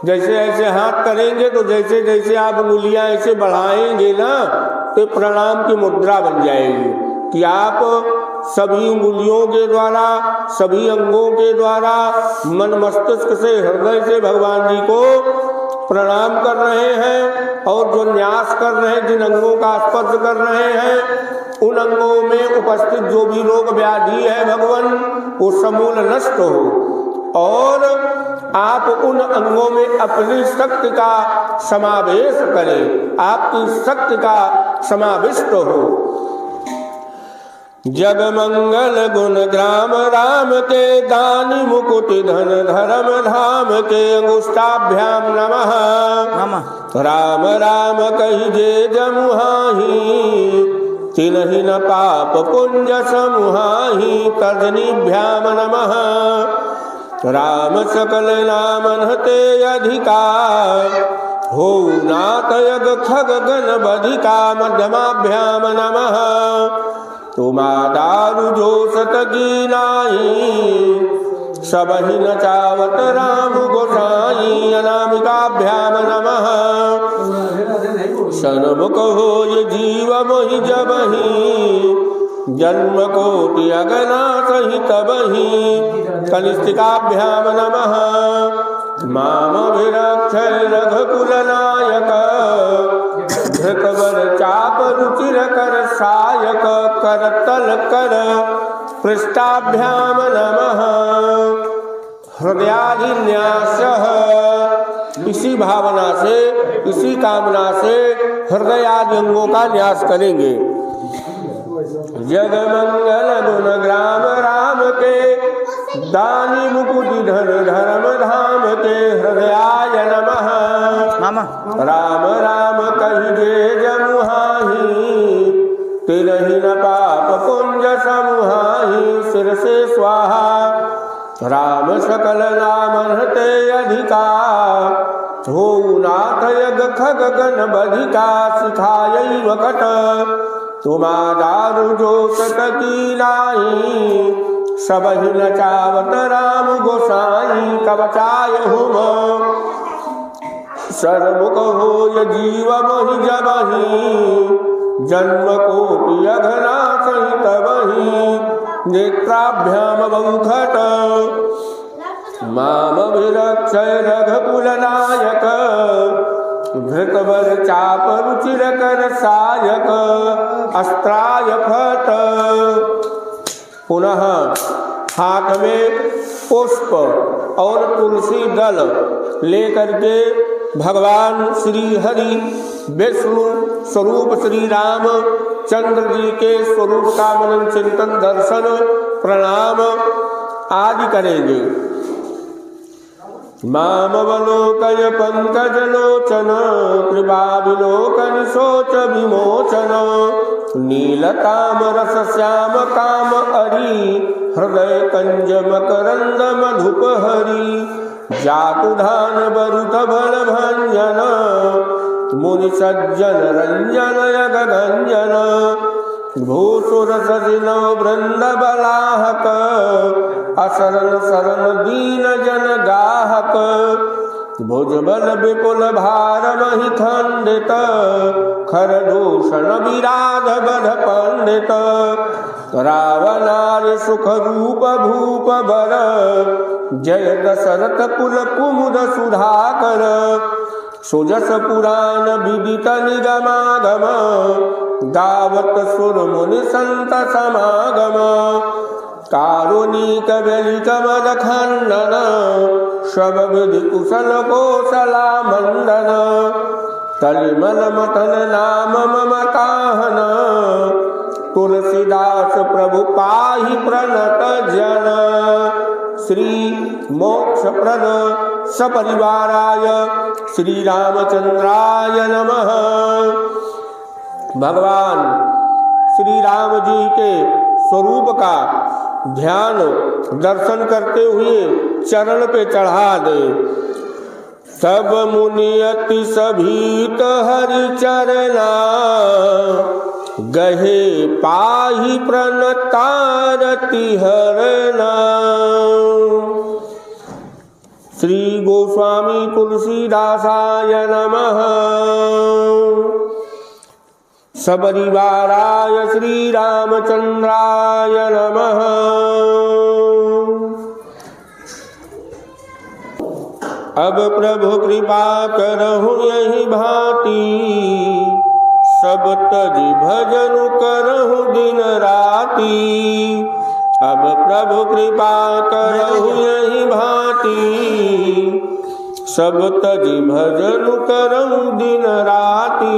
जैसे ऐसे हाथ करेंगे तो जैसे जैसे आप उंगलियां ऐसे बढ़ाएंगे ना तो प्रणाम की मुद्रा बन जाएगी कि आप सभी उंगलियों के द्वारा सभी अंगों के द्वारा मन मस्तिष्क से हृदय से भगवान जी को प्रणाम कर रहे हैं और जो न्यास कर रहे हैं, जिन अंगों का स्पर्श कर रहे हैं उन अंगों में उपस्थित जो भी रोग व्याधि है भगवान वो समूल नष्ट हो और आप उन अंगों में अपनी शक्ति का समावेश करें, आपकी शक्ति का समाविष्ट हो। जग मंगल गुण ग्राम राम के दानी मुकुट धन धर्म धाम के अंगुष्ठाभ्याम नमः नमः राम राम कहिजे जमुहाही तिन्हि न पाप पुंज समुहाही तदनिभ्याम नमः राम सकल नाम हते अधिकार हो नाथ यग खग गण बधिका मध्यमाभ्याम नमः तुमा दारु जो सत की नाई सबहि नचावत राम गोसाई अनामिकाभ्याम नमः सन्मुख हो ये जीव मोहि जबहि जन्म कोटि अगना सहित बहि कनिष्ठिकाभ्याम नमः माम विरक्षय रघुकुल नायक धृतवर चाप रुचिर कर सायक करतल कर पृष्ठाभ्याम नमः हृदयाधिन्यास इसी भावना से इसी कामना से हृदय आदि अंगों का न्यास करेंगे। जग मंगल गुण ग्राम राम के दानी मुकुटि धन धर्म धाम के हृदयाय नमः नमः राम राम कहिजे जमुहाही तिन्हि न पाप पुंज समुहाही सिर से स्वाहा राम सकल नाम हते अधिकार हो नाथ यग खग गण बधिका सिखायै वकट तुमा दारु जो सत की नाई सबहि नचावत राम गोसाई कवचाय हुम सर्वमुख हो य जीव मोहि जबहि जन्म कोटि अघना सहित बहि नेत्राभ्याम बहुखट माम विरक्षय रघुकुल नायक धृतवर चाप रुचिर कर सायक अस्त्राय फट पुनः हाथ में पुष्प और तुलसी दल लेकर के भगवान श्री हरि विष्णु स्वरूप श्री राम चंद्र जी के स्वरूप का मनन चिंतन दर्शन प्रणाम आदि करेंगे। मामवलोकय पंकज लोचन कृपा विलोकन शोच विमोचन नीलताम रस श्याम काम अरि हृदय कंज मकरंद मधुप हरि जातुधान बरुत बल भंजन मुनि सज्जन रंजन यग गंजन भूसुर सजिनो वृंद बलाहक असरन सरन दीन जन गाहक भुजबल विपुल भार महि खंडित खरदूषण विराध बध पंडित रावणार्य सुख रूप भूप बर जय दशरथ कुल कुमुद सुधाकर सुजस पुराण विदित निगमागम गावत सुर मुनि संत समागम कारुणिक बलिक मद खंडन सब विधि कुशल कौशला मंडन तलिमल मथन नाम मम काहन तुलसीदास प्रभु पाहि प्रणत जन श्री मोक्ष प्रद सपरिवाराय श्री रामचंद्राय नमः। भगवान श्री राम जी के स्वरूप का ध्यान दर्शन करते हुए चरण पे चढ़ा दे। सब मुनि अति सभीत हरि चरना गहे पाहि प्रणतारति हरना। श्री गोस्वामी तुलसीदासाय नमः। सपरिवाराय श्री रामचंद्राय नमः। अब प्रभु कृपा करहु यही भांति सब तजि भजन करहु दिन राति। अब प्रभु कृपा करहु यही भांति सब तजि भजन करहु दिन राति।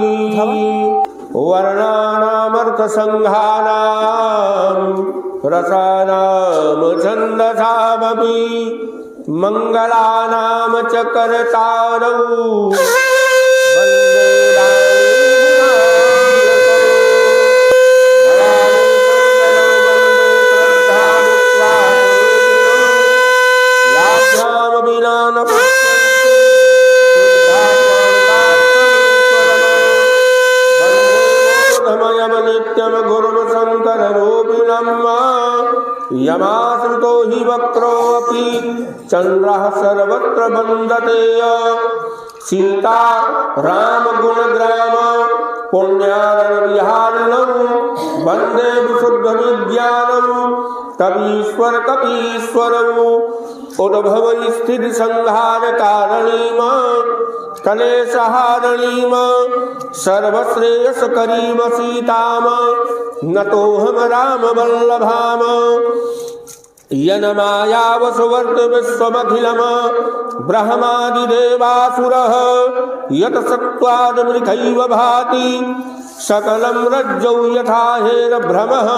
वर्णानामर्थसंघानां रसानां छन्दसामपि मंगलानां च कर्तारौ वन्दे यमाश्रितो हि वक्रोऽपि चन्द्रः सर्वत्र वन्दते सीता राम गुणग्राम पुण्यारणविहारिणं वन्दे विशुद्धविज्ञानं कवीश्वर कपीश्वरम् उद्भव स्थिति संहार कारणीम कलेशहारणीम सर्वश्रेयसकरीम सीताम नतोऽहं राम वल्लभाम यन्मायावसुवर्त विश्वमखिलम् ब्रह्मादिदेवासुरः यत् सत्त्वादमृथैव भाति सकलं रज्जौ यथा हेरभ्रमः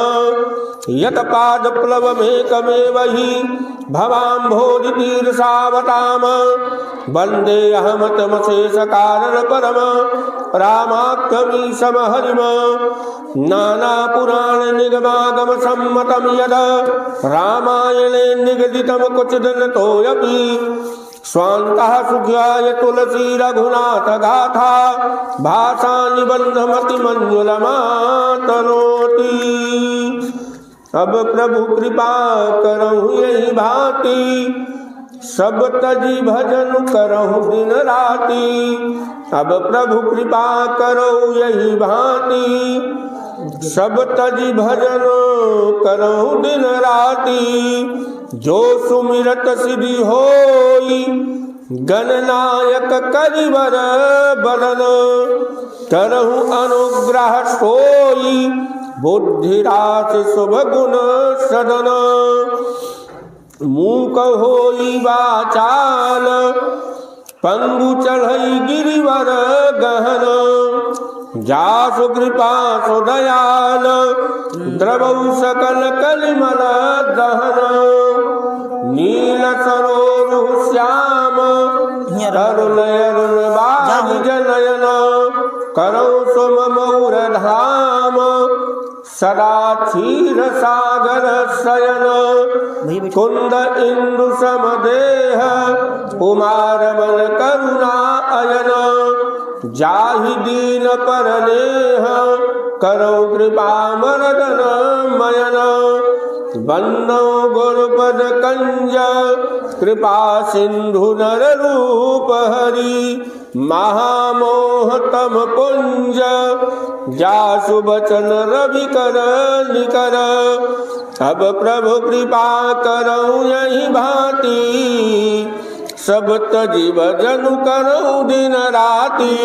यत् पादप्लवमेकमेव हि भवाम्भोधितीर्षावताम वन्देऽहमतमशेषकारणपरम रामाख्यमीशम हरिम नानापुराणनिगमागमसम्मतं यद् रामायणे निगदितं क्वचिदनतोऽपि स्वान्तः सुख्याय तुलसी रघुनाथ गाथा भाषा निबन्धमतिमञ्जुलमातनोति। अब प्रभु कृपा करहु यही भांति सब तजी भजन करहु दिन राति। अब प्रभु कृपा करो यही भांति सब तजी भजन करहु दिन राति। जो सुमिरत सिद्धि होई गणनायक करिवर बदन करहु अनुग्रह सोई बुद्धिरास शुभ गुण सदन। मूक होई वाचाल पंगु चढ़ई गिरिवर गहन जासु कृपा सुदयाल द्रवौ सकल कलिमल दहन। नील सरोरु श्याम तरुण अरुण बाग जनयन करौ सुम मौर धाम सदा क्षीर सागर शयन। कुंद इंदु समदेह कुमार मन करुणा अयन जाहि दीन परनेह करौ कृपा मरदन मयन। वंदो गुरुपद कंज कृपा सिंधु नर रूप हरि महामोहतम पुंज जासु बचन रवि कर निकर। अब प्रभु कृपा करऊं यही भांति सब तजी भजन करऊं दिन राति।